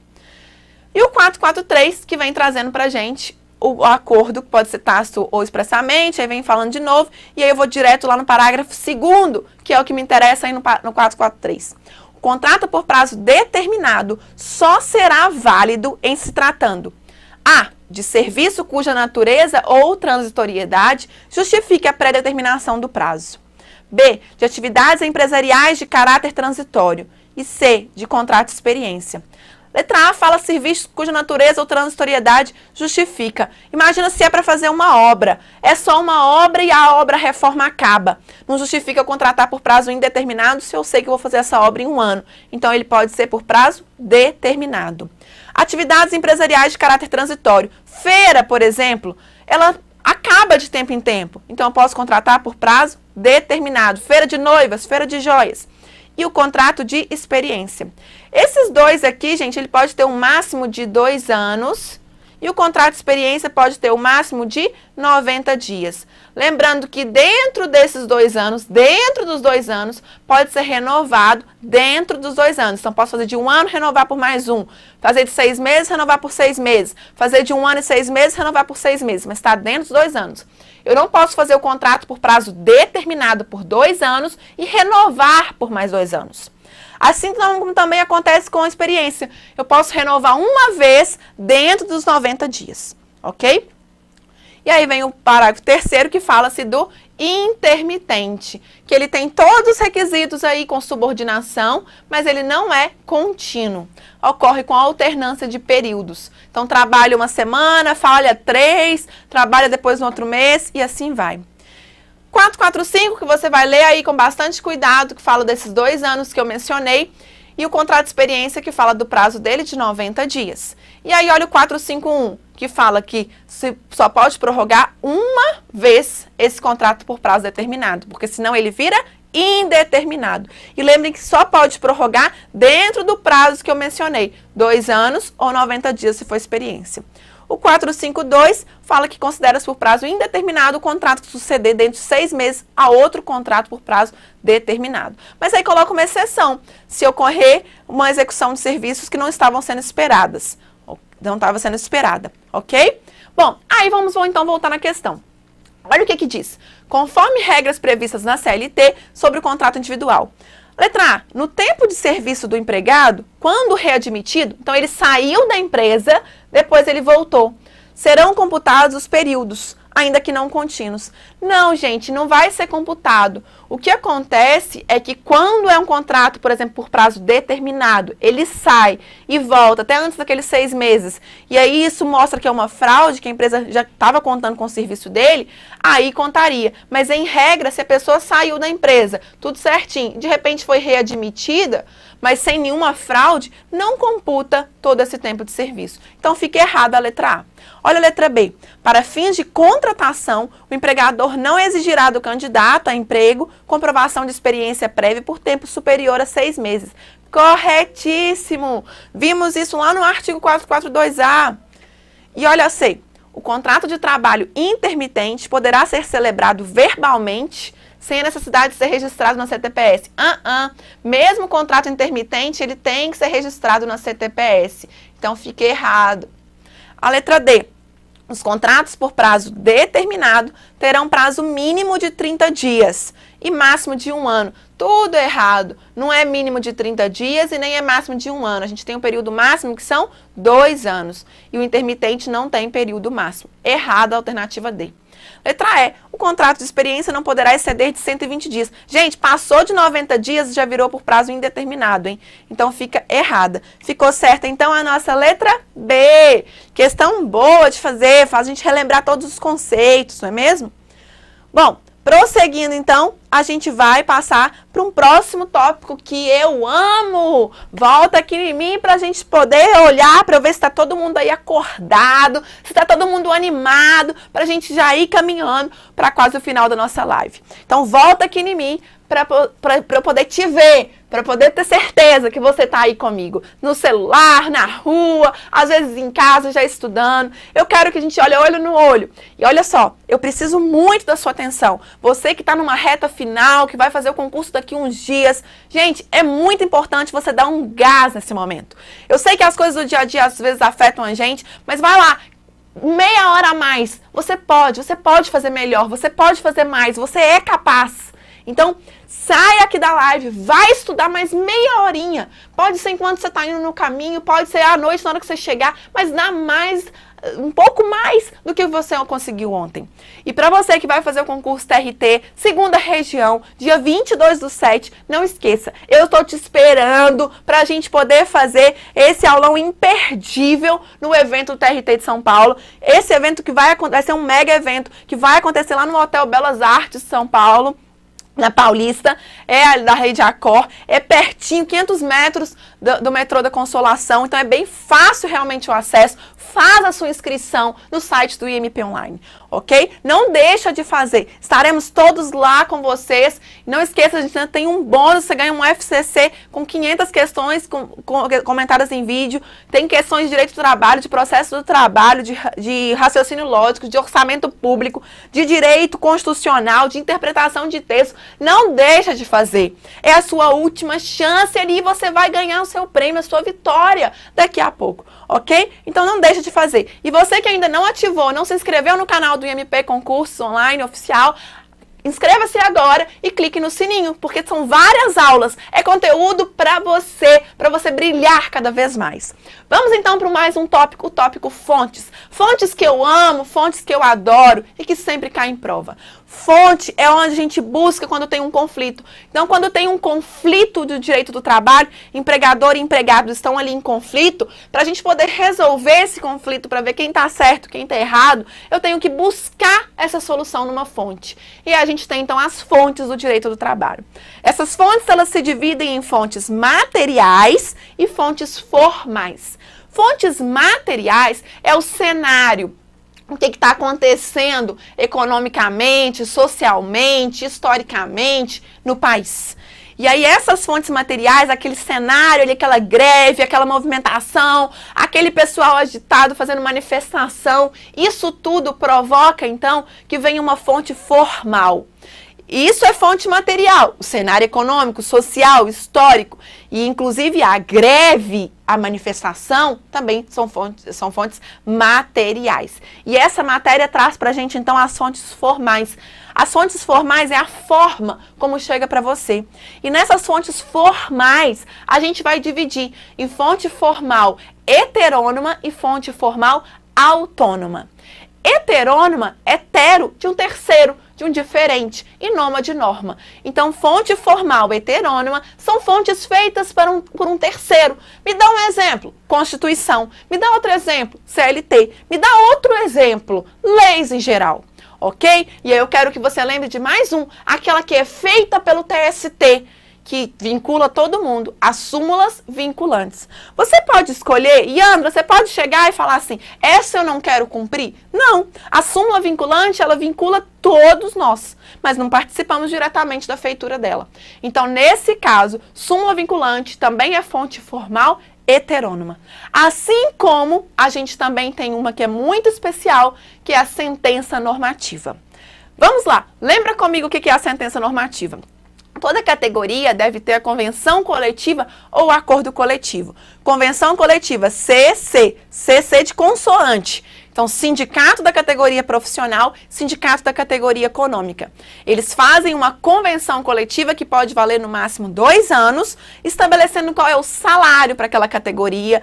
E o 443, que vem trazendo pra gente o acordo, que pode ser tácito ou expressamente, aí vem falando de novo, e aí eu vou direto lá no parágrafo 2º, que é o que me interessa aí no 443. O contrato por prazo determinado só será válido em se tratando A, de serviço cuja natureza ou transitoriedade justifique a pré-determinação do prazo. B, de atividades empresariais de caráter transitório. E C, de contrato de experiência. Letra A fala serviço cuja natureza ou transitoriedade justifica. Imagina se é para fazer uma obra. É só uma obra e a obra reforma acaba. Não justifica eu contratar por prazo indeterminado se eu sei que eu vou fazer essa obra em 1 ano. Então, ele pode ser por prazo determinado. Atividades empresariais de caráter transitório. Feira, por exemplo, ela acaba de tempo em tempo. Então, eu posso contratar por prazo determinado. Feira de noivas, feira de joias. E o contrato de experiência. Esses dois aqui, gente, ele pode ter um máximo de 2 anos e o contrato de experiência pode ter o máximo de 90 dias. Lembrando que dentro desses 2 anos, dentro dos 2 anos, pode ser renovado dentro dos 2 anos. Então, posso fazer de 1 ano, renovar por mais 1. Fazer de 6 meses, renovar por 6 meses. Fazer de 1 ano e 6 meses, renovar por 6 meses. Mas está dentro dos 2 anos. Eu não posso fazer o contrato por prazo determinado por 2 anos e renovar por mais 2 anos. Assim como também acontece com a experiência. Eu posso renovar uma vez dentro dos 90 dias, ok? E aí vem o parágrafo 3º que fala-se do intermitente, que ele tem todos os requisitos aí com subordinação, mas ele não é contínuo. Ocorre com a alternância de períodos. Então, trabalha uma semana, falha 3, trabalha depois no outro mês e assim vai. 445, que você vai ler aí com bastante cuidado, que fala desses 2 anos que eu mencionei, e o contrato de experiência, que fala do prazo dele de 90 dias. E aí, olha o 451, que fala que só pode prorrogar uma vez esse contrato por prazo determinado, porque senão ele vira indeterminado. E lembrem que só pode prorrogar dentro do prazo que eu mencionei, 2 anos ou 90 dias, se for experiência. O 452 fala que considera-se por prazo indeterminado o contrato que suceder dentro de 6 meses a outro contrato por prazo determinado. Mas aí coloca uma exceção, se ocorrer uma execução de serviços que não estavam sendo esperadas. Não estava sendo esperada, ok? Bom, aí vamos então voltar na questão. Olha o que diz. Conforme regras previstas na CLT sobre o contrato individual. Letra A, no tempo de serviço do empregado, quando readmitido, então ele saiu da empresa, depois ele voltou, serão computados os períodos, ainda que não contínuos. Não, gente, não vai ser computado. O que acontece é que quando é um contrato, por exemplo, por prazo determinado, ele sai e volta até antes daqueles 6 meses, e aí isso mostra que é uma fraude, que a empresa já estava contando com o serviço dele, aí contaria. Mas, em regra, se a pessoa saiu da empresa, tudo certinho, de repente foi readmitida, mas sem nenhuma fraude, não computa todo esse tempo de serviço. Então, fica errada a letra A. Olha a letra B. Para fins de contratação, o empregador não exigirá do candidato a emprego comprovação de experiência prévia por tempo superior a 6 meses. Corretíssimo! Vimos isso lá no artigo 442A. E olha, C. O contrato de trabalho intermitente poderá ser celebrado verbalmente sem a necessidade de ser registrado na CTPS. Mesmo o contrato intermitente, ele tem que ser registrado na CTPS. Então, fica errado. A letra D. Os contratos por prazo determinado terão prazo mínimo de 30 dias e máximo de 1 ano. Tudo errado. Não é mínimo de 30 dias e nem é máximo de 1 ano. A gente tem um período máximo que são 2 anos. E o intermitente não tem período máximo. Errada a alternativa D. Letra E. O contrato de experiência não poderá exceder de 120 dias. Gente, passou de 90 dias e já virou por prazo indeterminado, hein? Então, fica errada. Ficou certa, então, a nossa letra B. Questão boa de fazer, faz a gente relembrar todos os conceitos, não é mesmo? Bom, prosseguindo, então, a gente vai passar para um próximo tópico que eu amo. Volta aqui em mim para a gente poder olhar, para ver se está todo mundo aí acordado, se está todo mundo animado, para a gente já ir caminhando para quase o final da nossa live. Então, volta aqui em mim para eu poder te ver para poder ter certeza que você está aí comigo, no celular, na rua, às vezes em casa, já estudando. Eu quero que a gente olhe olho no olho. E olha só, eu preciso muito da sua atenção. Você que está numa reta final, que vai fazer o concurso daqui uns dias. Gente, é muito importante você dar um gás nesse momento. Eu sei que as coisas do dia a dia às vezes afetam a gente, mas vai lá. Meia hora a mais. Você pode fazer melhor, você pode fazer mais, você é capaz. Então, sai aqui da live, vai estudar mais meia horinha. Pode ser enquanto você está indo no caminho, pode ser à noite, na hora que você chegar, mas dá mais, um pouco mais do que você conseguiu ontem. E para você que vai fazer o concurso TRT, segunda região, dia 22/7, não esqueça, eu estou te esperando para a gente poder fazer esse aulão imperdível no evento do TRT de São Paulo. Esse evento que vai ser um mega evento, que vai acontecer lá no Hotel Belas Artes de São Paulo, na Paulista, é da Rede Accor, é pertinho, 500 metros do metrô da Consolação, então é bem fácil realmente o acesso. Faz a sua inscrição no site do IMP Online, ok? Não deixa de fazer, estaremos todos lá com vocês. Não esqueça, a gente ainda tem um bônus, você ganha um FCC com 500 questões comentadas em vídeo, tem questões de direito do trabalho, de processo do trabalho, de raciocínio lógico, de orçamento público, de direito constitucional, de interpretação de texto. Não deixa de fazer. É a sua última chance ali, você vai ganhar o seu prêmio, a sua vitória daqui a pouco, ok? Então não deixa de fazer. E você que ainda não ativou, não se inscreveu no canal do IMP Concursos Online Oficial, inscreva-se agora e clique no sininho, porque são várias aulas, é conteúdo para você brilhar cada vez mais. Vamos então para mais um tópico, o tópico fontes. Fontes que eu amo, fontes que eu adoro e que sempre caem em prova. Fonte é onde a gente busca quando tem um conflito. Então, quando tem um conflito do direito do trabalho, empregador e empregado estão ali em conflito, para a gente poder resolver esse conflito, para ver quem está certo, quem está errado, eu tenho que buscar essa solução numa fonte. E a gente tem, então, as fontes do direito do trabalho. Essas fontes, elas se dividem em fontes materiais e fontes formais. Fontes materiais é o cenário, o que está acontecendo economicamente, socialmente, historicamente no país. E aí essas fontes materiais, aquele cenário ali, aquela greve, aquela movimentação, aquele pessoal agitado fazendo manifestação, isso tudo provoca então que venha uma fonte formal. Isso é fonte material, o cenário econômico, social, histórico e inclusive a greve, a manifestação também são fontes materiais. E essa matéria traz para a gente então as fontes formais. As fontes formais é a forma como chega para você. E nessas fontes formais a gente vai dividir em fonte formal heterônoma e fonte formal autônoma. Heterônoma, hetero, de um terceiro, de um diferente, e noma de norma. Então, fonte formal heterônoma são fontes feitas por um terceiro. Me dá um exemplo, Constituição. Me dá outro exemplo, CLT. Me dá outro exemplo, leis em geral. Ok? E aí eu quero que você lembre de mais um, aquela que é feita pelo TST, que vincula todo mundo, as súmulas vinculantes. Você pode escolher, Yandra, você pode chegar e falar assim, essa eu não quero cumprir? Não, a súmula vinculante, ela vincula todos nós, mas não participamos diretamente da feitura dela. Então, nesse caso, súmula vinculante também é fonte formal heterônoma. Assim como a gente também tem uma que é muito especial, que é a sentença normativa. Vamos lá, lembra comigo o que é a sentença normativa? Toda categoria deve ter a convenção coletiva ou acordo coletivo. Convenção coletiva, CC, CC de consoante. Então, sindicato da categoria profissional, sindicato da categoria econômica. Eles fazem uma convenção coletiva que pode valer no máximo 2 anos, estabelecendo qual é o salário para aquela categoria,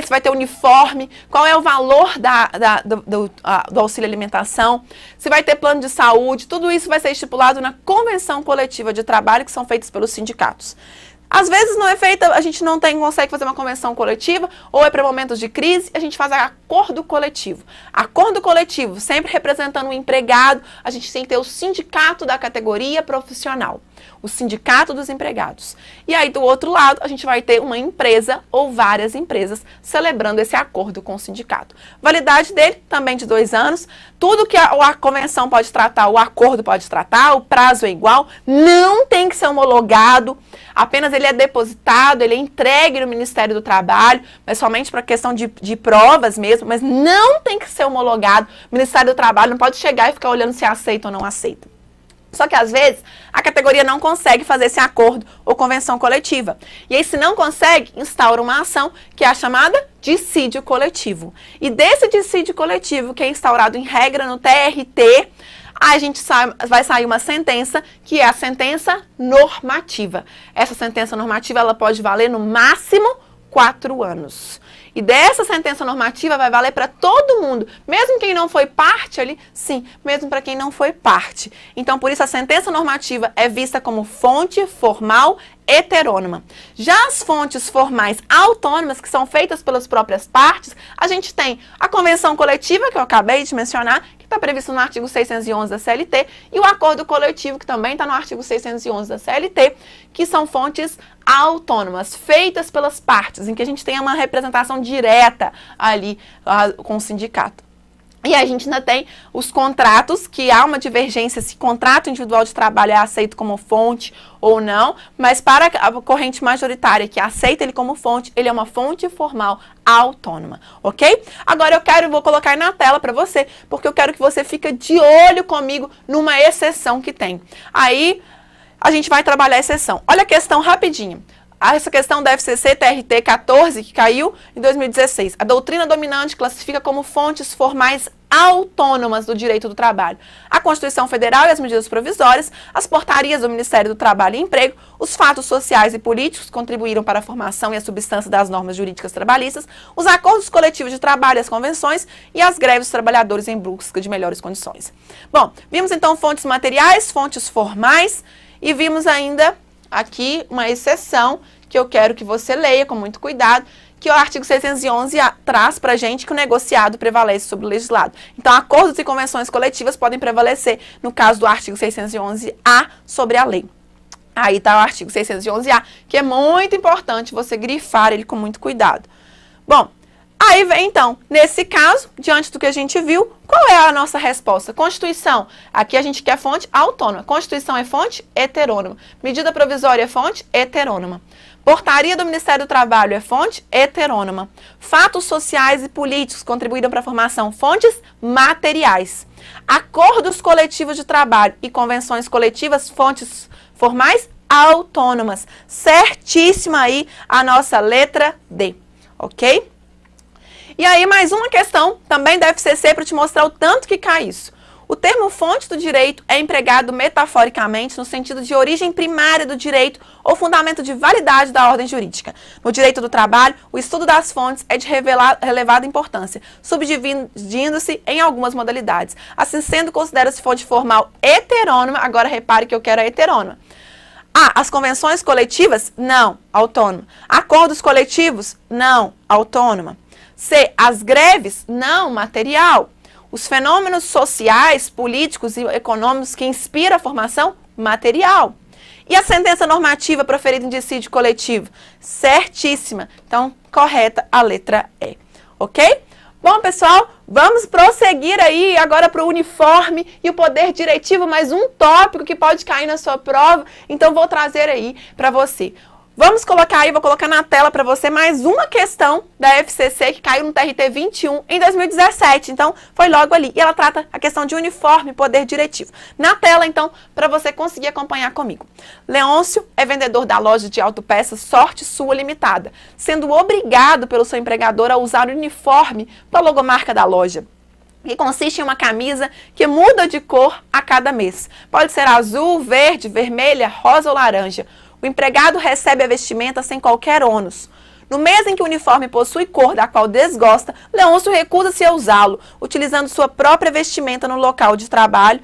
se vai ter uniforme, qual é o valor do auxílio alimentação, se vai ter plano de saúde, tudo isso vai ser estipulado na convenção coletiva de trabalho que são feitos pelos sindicatos. Às vezes não é feita, a gente não consegue fazer uma convenção coletiva, ou é para momentos de crise, a gente faz acordo coletivo. Acordo coletivo, sempre representando o empregado, a gente tem que ter o sindicato da categoria profissional, o sindicato dos empregados. E aí, do outro lado, a gente vai ter uma empresa ou várias empresas celebrando esse acordo com o sindicato. Validade dele também de 2 anos. Tudo que a convenção pode tratar, o acordo pode tratar, o prazo é igual, não tem que ser homologado, apenas ele ele é depositado, ele é entregue no Ministério do Trabalho, mas somente para questão de provas mesmo, mas não tem que ser homologado. O Ministério do Trabalho não pode chegar e ficar olhando se aceita ou não aceita. Só que, às vezes, a categoria não consegue fazer esse acordo ou convenção coletiva. E aí, se não consegue, instaura uma ação que é a chamada dissídio coletivo. E desse dissídio coletivo, que é instaurado em regra no TRT, a gente vai sair uma sentença, que é a sentença normativa. Essa sentença normativa, ela pode valer no máximo 4 anos. E dessa sentença normativa vai valer para todo mundo, mesmo quem não foi parte ali, sim, mesmo para quem não foi parte. Então, por isso, a sentença normativa é vista como fonte formal heterônoma. Já as fontes formais autônomas, que são feitas pelas próprias partes, a gente tem a convenção coletiva, que eu acabei de mencionar, que está previsto no artigo 611 da CLT, e o acordo coletivo, que também está no artigo 611 da CLT, que são fontes autônomas, feitas pelas partes, em que a gente tem uma representação direta ali com o sindicato. E a gente ainda tem os contratos, que há uma divergência se contrato individual de trabalho é aceito como fonte ou não, mas para a corrente majoritária que aceita ele como fonte, ele é uma fonte formal autônoma, ok? Agora vou colocar na tela para você, porque eu quero que você fique de olho comigo numa exceção que tem. Aí a gente vai trabalhar a exceção. Olha a questão rapidinho. Essa questão da FCC TRT 14, que caiu em 2016. A doutrina dominante classifica como fontes formais autônomas do direito do trabalho a Constituição Federal e as medidas provisórias, as portarias do Ministério do Trabalho e Emprego, os fatos sociais e políticos que contribuíram para a formação e a substância das normas jurídicas trabalhistas, os acordos coletivos de trabalho e as convenções e as greves dos trabalhadores em busca de melhores condições. Bom, vimos então fontes materiais, fontes formais e vimos ainda aqui uma exceção que eu quero que você leia com muito cuidado, que o artigo 611 traz para a gente que o negociado prevalece sobre o legislado. Então, acordos e convenções coletivas podem prevalecer, no caso do artigo 611-A, sobre a lei. Aí está o artigo 611-A, que é muito importante você grifar ele com muito cuidado. Bom, aí vem então, nesse caso, diante do que a gente viu, qual é a nossa resposta? Constituição, aqui a gente quer fonte autônoma. Constituição é fonte heterônoma. Medida provisória é fonte heterônoma. Portaria do Ministério do Trabalho é fonte heterônoma. Fatos sociais e políticos contribuíram para a formação, fontes materiais. Acordos coletivos de trabalho e convenções coletivas, fontes formais autônomas. Certíssima aí a nossa letra D, ok? E aí, mais uma questão, também da FCC, para te mostrar o tanto que cai isso. O termo fonte do direito é empregado metaforicamente no sentido de origem primária do direito ou fundamento de validade da ordem jurídica. No direito do trabalho, o estudo das fontes é de relevada importância, subdividindo-se em algumas modalidades. Assim sendo, considera-se fonte formal heterônoma, agora repare que eu quero a heterônoma. A. As convenções coletivas? Não, autônoma. Acordos coletivos? Não, autônoma. C. As greves? Não, material. Os fenômenos sociais, políticos e econômicos que inspiram a formação? Material. E a sentença normativa proferida em dissídio coletivo? Certíssima. Então, correta a letra E. Ok? Bom, pessoal, vamos prosseguir aí agora para o uniforme e o poder diretivo, mais um tópico que pode cair na sua prova. Então, vou trazer aí para você. Vamos colocar aí, vou colocar na tela para você mais uma questão da FCC que caiu no TRT 21 em 2017. Então, foi logo ali. E ela trata a questão de uniforme e poder diretivo. Na tela, então, para você conseguir acompanhar comigo. Leôncio é vendedor da loja de autopeças Sorte Sua Limitada, sendo obrigado pelo seu empregador a usar o uniforme da logomarca da loja, que consiste em uma camisa que muda de cor a cada mês. Pode ser azul, verde, vermelha, rosa ou laranja. O empregado recebe a vestimenta sem qualquer ônus. No mês em que o uniforme possui cor da qual desgosta, Leôncio recusa-se a usá-lo, utilizando sua própria vestimenta no local de trabalho,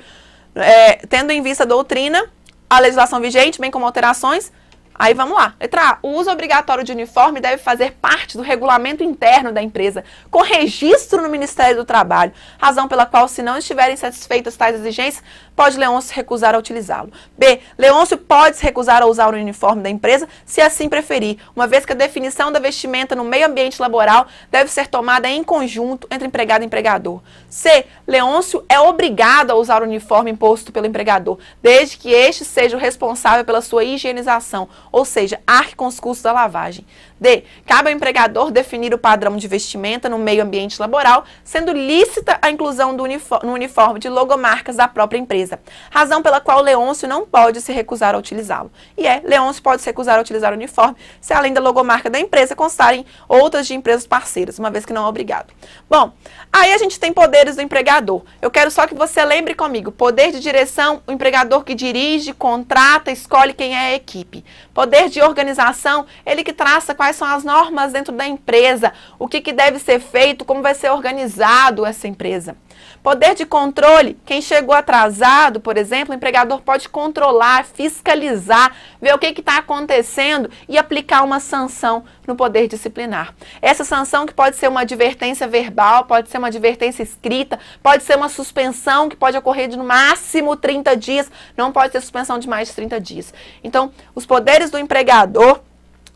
tendo em vista a doutrina, a legislação vigente, bem como alterações. Aí vamos lá. Letra A. O uso obrigatório de uniforme deve fazer parte do regulamento interno da empresa, com registro no Ministério do Trabalho, razão pela qual, se não estiverem satisfeitas tais exigências, pode Leôncio recusar a utilizá-lo. B, Leôncio pode se recusar a usar o uniforme da empresa, se assim preferir, uma vez que a definição da vestimenta no meio ambiente laboral deve ser tomada em conjunto entre empregado e empregador. C, Leôncio é obrigado a usar o uniforme imposto pelo empregador, desde que este seja o responsável pela sua higienização, ou seja, arque com os custos da lavagem. D, cabe ao empregador definir o padrão de vestimenta no meio ambiente laboral, sendo lícita a inclusão no uniforme de logomarcas da própria empresa, razão pela qual Leôncio não pode se recusar a utilizá-lo. E Leôncio pode se recusar a utilizar o uniforme se além da logomarca da empresa constarem outras de empresas parceiras, uma vez que não é obrigado. Bom, aí a gente tem poderes do empregador. Eu quero só que você lembre comigo, poder de direção, o empregador que dirige, contrata, escolhe quem é a equipe. Poder de organização, ele que traça quais são as normas dentro da empresa, o que deve ser feito, como vai ser organizado essa empresa. Poder de controle, quem chegou atrasado, por exemplo, o empregador pode controlar, fiscalizar, ver o que está acontecendo e aplicar uma sanção no poder disciplinar. Essa sanção que pode ser uma advertência verbal, pode ser uma advertência escrita, pode ser uma suspensão que pode ocorrer de no máximo 30 dias, não pode ter suspensão de mais de 30 dias. Então, os poderes do empregador,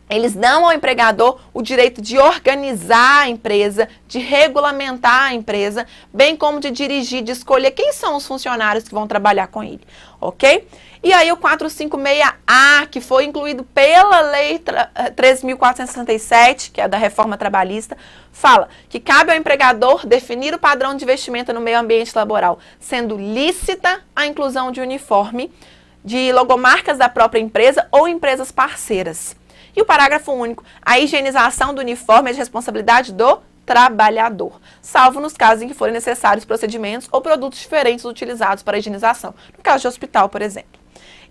eles dão ao empregador o direito de organizar a empresa, de regulamentar a empresa, bem como de dirigir, de escolher quem são os funcionários que vão trabalhar com ele, ok? E aí o 456A, que foi incluído pela Lei 3.467, que é da Reforma Trabalhista, fala que cabe ao empregador definir o padrão de vestimenta no meio ambiente laboral, sendo lícita a inclusão de uniforme, de logomarcas da própria empresa ou empresas parceiras. E o parágrafo único, a higienização do uniforme é de responsabilidade do trabalhador, salvo nos casos em que forem necessários procedimentos ou produtos diferentes utilizados para a higienização, no caso de hospital, por exemplo.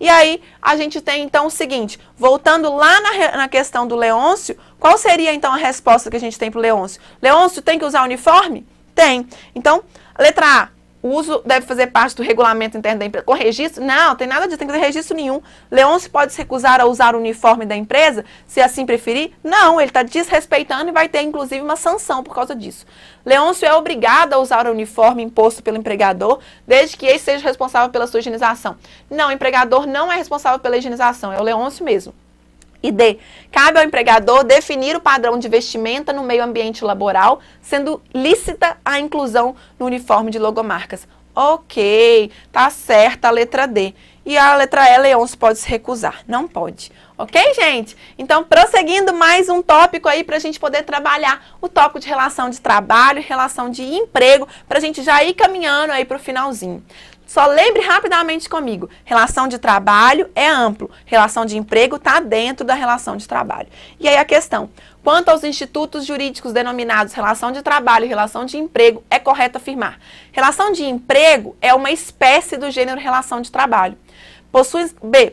E aí, a gente tem então o seguinte, voltando lá na questão do Leôncio, qual seria então a resposta que a gente tem para o Leôncio? Leôncio tem que usar uniforme? Tem. Então, letra A. O uso deve fazer parte do regulamento interno da empresa. Com registro? Não, tem nada disso, tem que ter registro nenhum. Leôncio pode se recusar a usar o uniforme da empresa, se assim preferir? Não, ele está desrespeitando e vai ter, inclusive, uma sanção por causa disso. Leôncio é obrigado a usar o uniforme imposto pelo empregador, desde que ele seja responsável pela sua higienização. Não, o empregador não é responsável pela higienização, é o Leôncio mesmo. E D, cabe ao empregador definir o padrão de vestimenta no meio ambiente laboral, sendo lícita a inclusão no uniforme de logomarcas. Ok, tá certa a letra D. E a letra E, Leôncio pode se recusar. Não pode. Ok, gente? Então, prosseguindo mais um tópico aí para a gente poder trabalhar o tópico de relação de trabalho e relação de emprego, para a gente já ir caminhando aí para o finalzinho. Só lembre rapidamente comigo, relação de trabalho é amplo, relação de emprego está dentro da relação de trabalho. E aí a questão, quanto aos institutos jurídicos denominados relação de trabalho e relação de emprego, é correto afirmar. Relação de emprego é uma espécie do gênero relação de trabalho.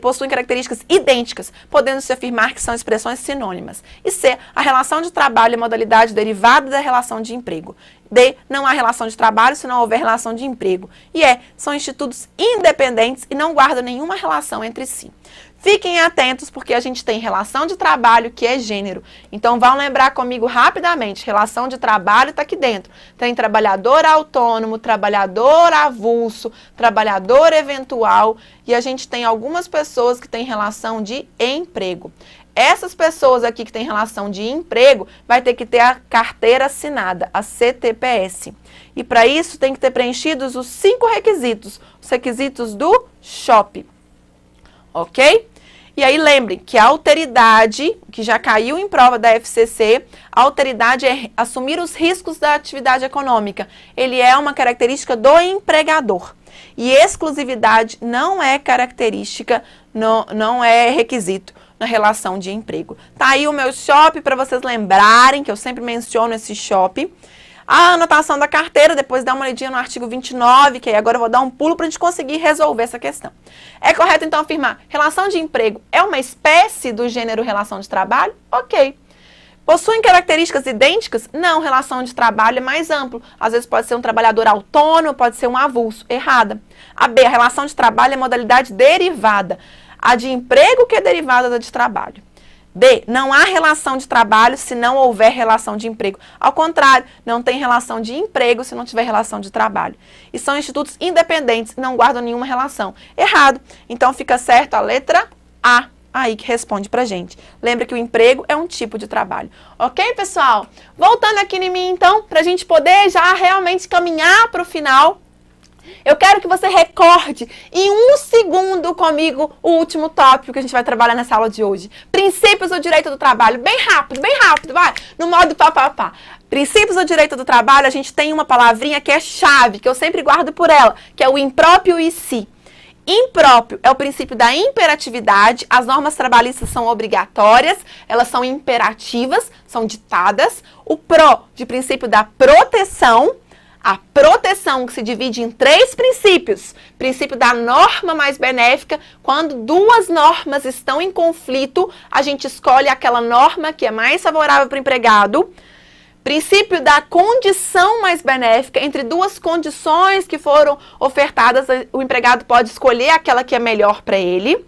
Possuem características idênticas, podendo-se afirmar que são expressões sinônimas. E C, a relação de trabalho é modalidade derivada da relação de emprego. D, não há relação de trabalho se não houver relação de emprego. E E, são institutos independentes e não guardam nenhuma relação entre si. Fiquem atentos porque a gente tem relação de trabalho que é gênero. Então vão lembrar comigo rapidamente, relação de trabalho está aqui dentro. Tem trabalhador autônomo, trabalhador avulso, trabalhador eventual e a gente tem algumas pessoas que têm relação de emprego. Essas pessoas aqui que têm relação de emprego vai ter que ter a carteira assinada, a CTPS. E para isso tem que ter preenchidos os 5 requisitos, os requisitos do SHOP. Ok? E aí lembrem que a alteridade, que já caiu em prova da FCC, a alteridade é assumir os riscos da atividade econômica. Ele é uma característica do empregador. E exclusividade não é característica, não é requisito na relação de emprego. Tá aí o meu SHOP para vocês lembrarem, que eu sempre menciono esse SHOP. A anotação da carteira, depois dá uma olhadinha no artigo 29, que aí agora eu vou dar um pulo para a gente conseguir resolver essa questão. É correto, então, afirmar, relação de emprego é uma espécie do gênero relação de trabalho? Ok. Possuem características idênticas? Não, relação de trabalho é mais amplo. Às vezes pode ser um trabalhador autônomo, pode ser um avulso. Errada. A B, a relação de trabalho é modalidade derivada. A de emprego que é derivada da de trabalho. D, não há relação de trabalho se não houver relação de emprego. Ao contrário, não tem relação de emprego se não tiver relação de trabalho. E são institutos independentes, não guardam nenhuma relação. Errado. Então fica certo a letra A, aí que responde pra gente. Lembra que o emprego é um tipo de trabalho. Ok, pessoal? Voltando aqui em mim, então, pra gente poder já realmente caminhar pro final. Eu quero que você recorde em 1 segundo comigo o último tópico que a gente vai trabalhar nessa aula de hoje. Princípios do direito do trabalho. Bem rápido, vai. No modo pá. Princípios do direito do trabalho, a gente tem uma palavrinha que é chave, que eu sempre guardo por ela, que é o impróprio e si. Impróprio é o princípio da imperatividade. As normas trabalhistas são obrigatórias, elas são imperativas, são ditadas. O pró, de princípio da proteção. A proteção que se divide em 3 princípios. Princípio da norma mais benéfica. Quando 2 normas estão em conflito, a gente escolhe aquela norma que é mais favorável para o empregado. Princípio da condição mais benéfica. Entre 2 condições que foram ofertadas, o empregado pode escolher aquela que é melhor para ele.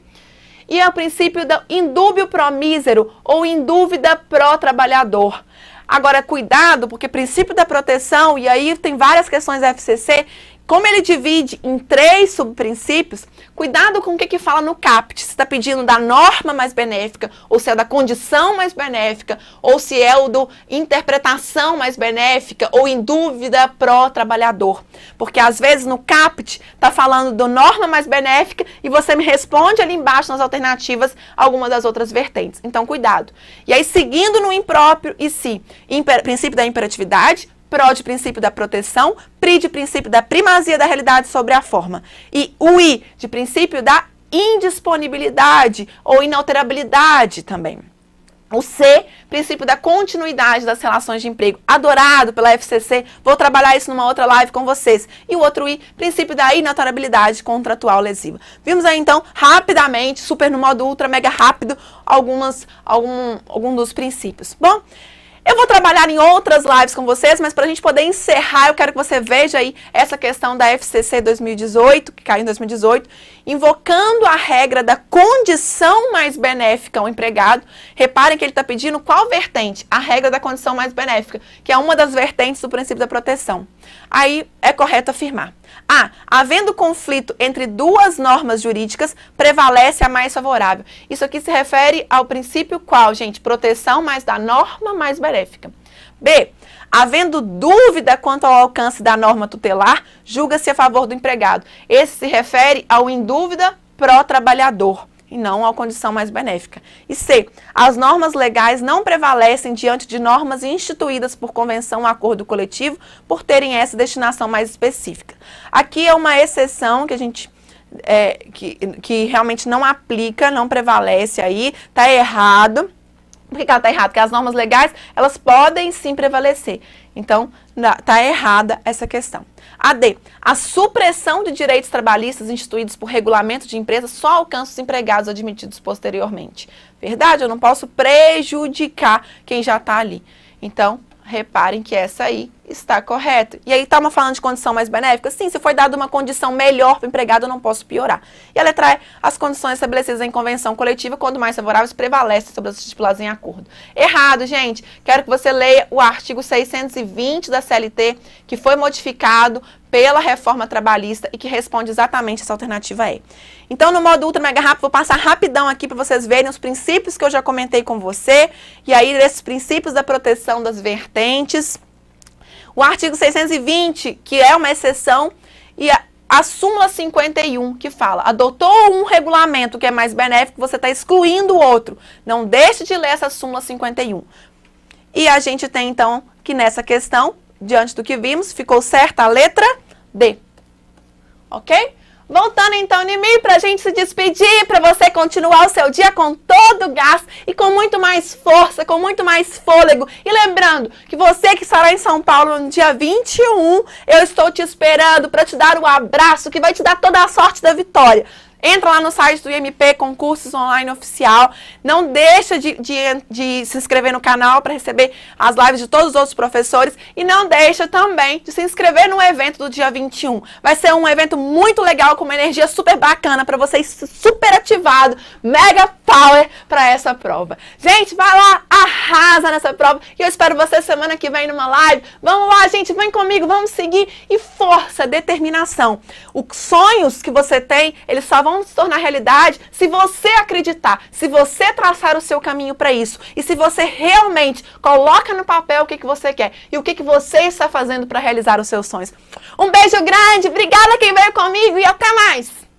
E é o princípio do indúbio pro mísero ou em dúvida pro trabalhador. Agora, cuidado, porque princípio da proteção, e aí tem várias questões da FCC, como ele divide em 3 subprincípios, cuidado com o que fala no CAPT. Se está pedindo da norma mais benéfica, ou se é da condição mais benéfica, ou se é o do interpretação mais benéfica, ou em dúvida pró-trabalhador. Porque às vezes no CAPT está falando do norma mais benéfica e você me responde ali embaixo nas alternativas algumas das outras vertentes. Então, cuidado. E aí, seguindo no impróprio e si, princípio da imperatividade, pró de princípio da proteção, pri de princípio da primazia da realidade sobre a forma. E o i de princípio da indisponibilidade ou inalterabilidade também. O C, princípio da continuidade das relações de emprego, adorado pela FCC, vou trabalhar isso numa outra live com vocês. E o outro I, princípio da inalterabilidade contratual lesiva. Vimos aí então, rapidamente, super no modo ultra, mega rápido, algum dos princípios. Bom, eu vou trabalhar em outras lives com vocês, mas para a gente poder encerrar, eu quero que você veja aí essa questão da FCC 2018, que caiu em 2018, invocando a regra da condição mais benéfica ao empregado. Reparem que ele está pedindo qual vertente? A regra da condição mais benéfica, que é uma das vertentes do princípio da proteção. Aí é correto afirmar. A. Havendo conflito entre 2 normas jurídicas, prevalece a mais favorável. Isso aqui se refere ao princípio qual, gente? Proteção mais da norma mais benéfica. B. Havendo dúvida quanto ao alcance da norma tutelar, julga-se a favor do empregado. Esse se refere ao em dúvida pró-trabalhador e não à condição mais benéfica. E C. As normas legais não prevalecem diante de normas instituídas por convenção ou acordo coletivo por terem essa destinação mais específica. Aqui é uma exceção que a gente que realmente não aplica, não prevalece aí, está errado. Por que ela está errada? Porque as normas legais, elas podem sim prevalecer. Então, está errada essa questão. A D. A supressão de direitos trabalhistas instituídos por regulamento de empresa só alcança os empregados admitidos posteriormente. Verdade? Eu não posso prejudicar quem já está ali. Então, reparem que essa aí está correta. E aí, estamos falando de condição mais benéfica? Sim, se foi dada uma condição melhor para o empregado, eu não posso piorar. E a letra E, as condições estabelecidas em convenção coletiva, quando mais favoráveis, prevalecem sobre as estipuladas em acordo. Errado, gente. Quero que você leia o artigo 620 da CLT, que foi modificado pela reforma trabalhista e que responde exatamente essa alternativa E. Então, no modo ultra mega rápido, vou passar rapidão aqui para vocês verem os princípios que eu já comentei com você. E aí, esses princípios da proteção das vertentes. O artigo 620, que é uma exceção, e a súmula 51, que fala, adotou um regulamento que é mais benéfico, você está excluindo o outro. Não deixe de ler essa súmula 51. E a gente tem, então, que nessa questão, diante do que vimos, ficou certa a letra D. Ok? Voltando então em mim para a gente se despedir, para você continuar o seu dia com todo o gás e com muito mais força, com muito mais fôlego. E lembrando que você que estará em São Paulo no dia 21, eu estou te esperando para te dar um abraço que vai te dar toda a sorte da vitória. Entra lá no site do IMP Concursos Online Oficial. Não deixa de se inscrever no canal para receber as lives de todos os outros professores. E não deixa também de se inscrever no evento do dia 21. Vai ser um evento muito legal, com uma energia super bacana para vocês, super ativado, mega power para essa prova. Gente, vai lá, arrasa nessa prova. E eu espero você semana que vem numa live. Vamos lá, gente, vem comigo, vamos seguir. E força, determinação. Os sonhos que você tem, eles só vão se tornar realidade se você acreditar, se você traçar o seu caminho para isso. E se você realmente coloca no papel o que você quer e o que você está fazendo para realizar os seus sonhos. Um beijo grande, obrigada quem veio comigo e até mais!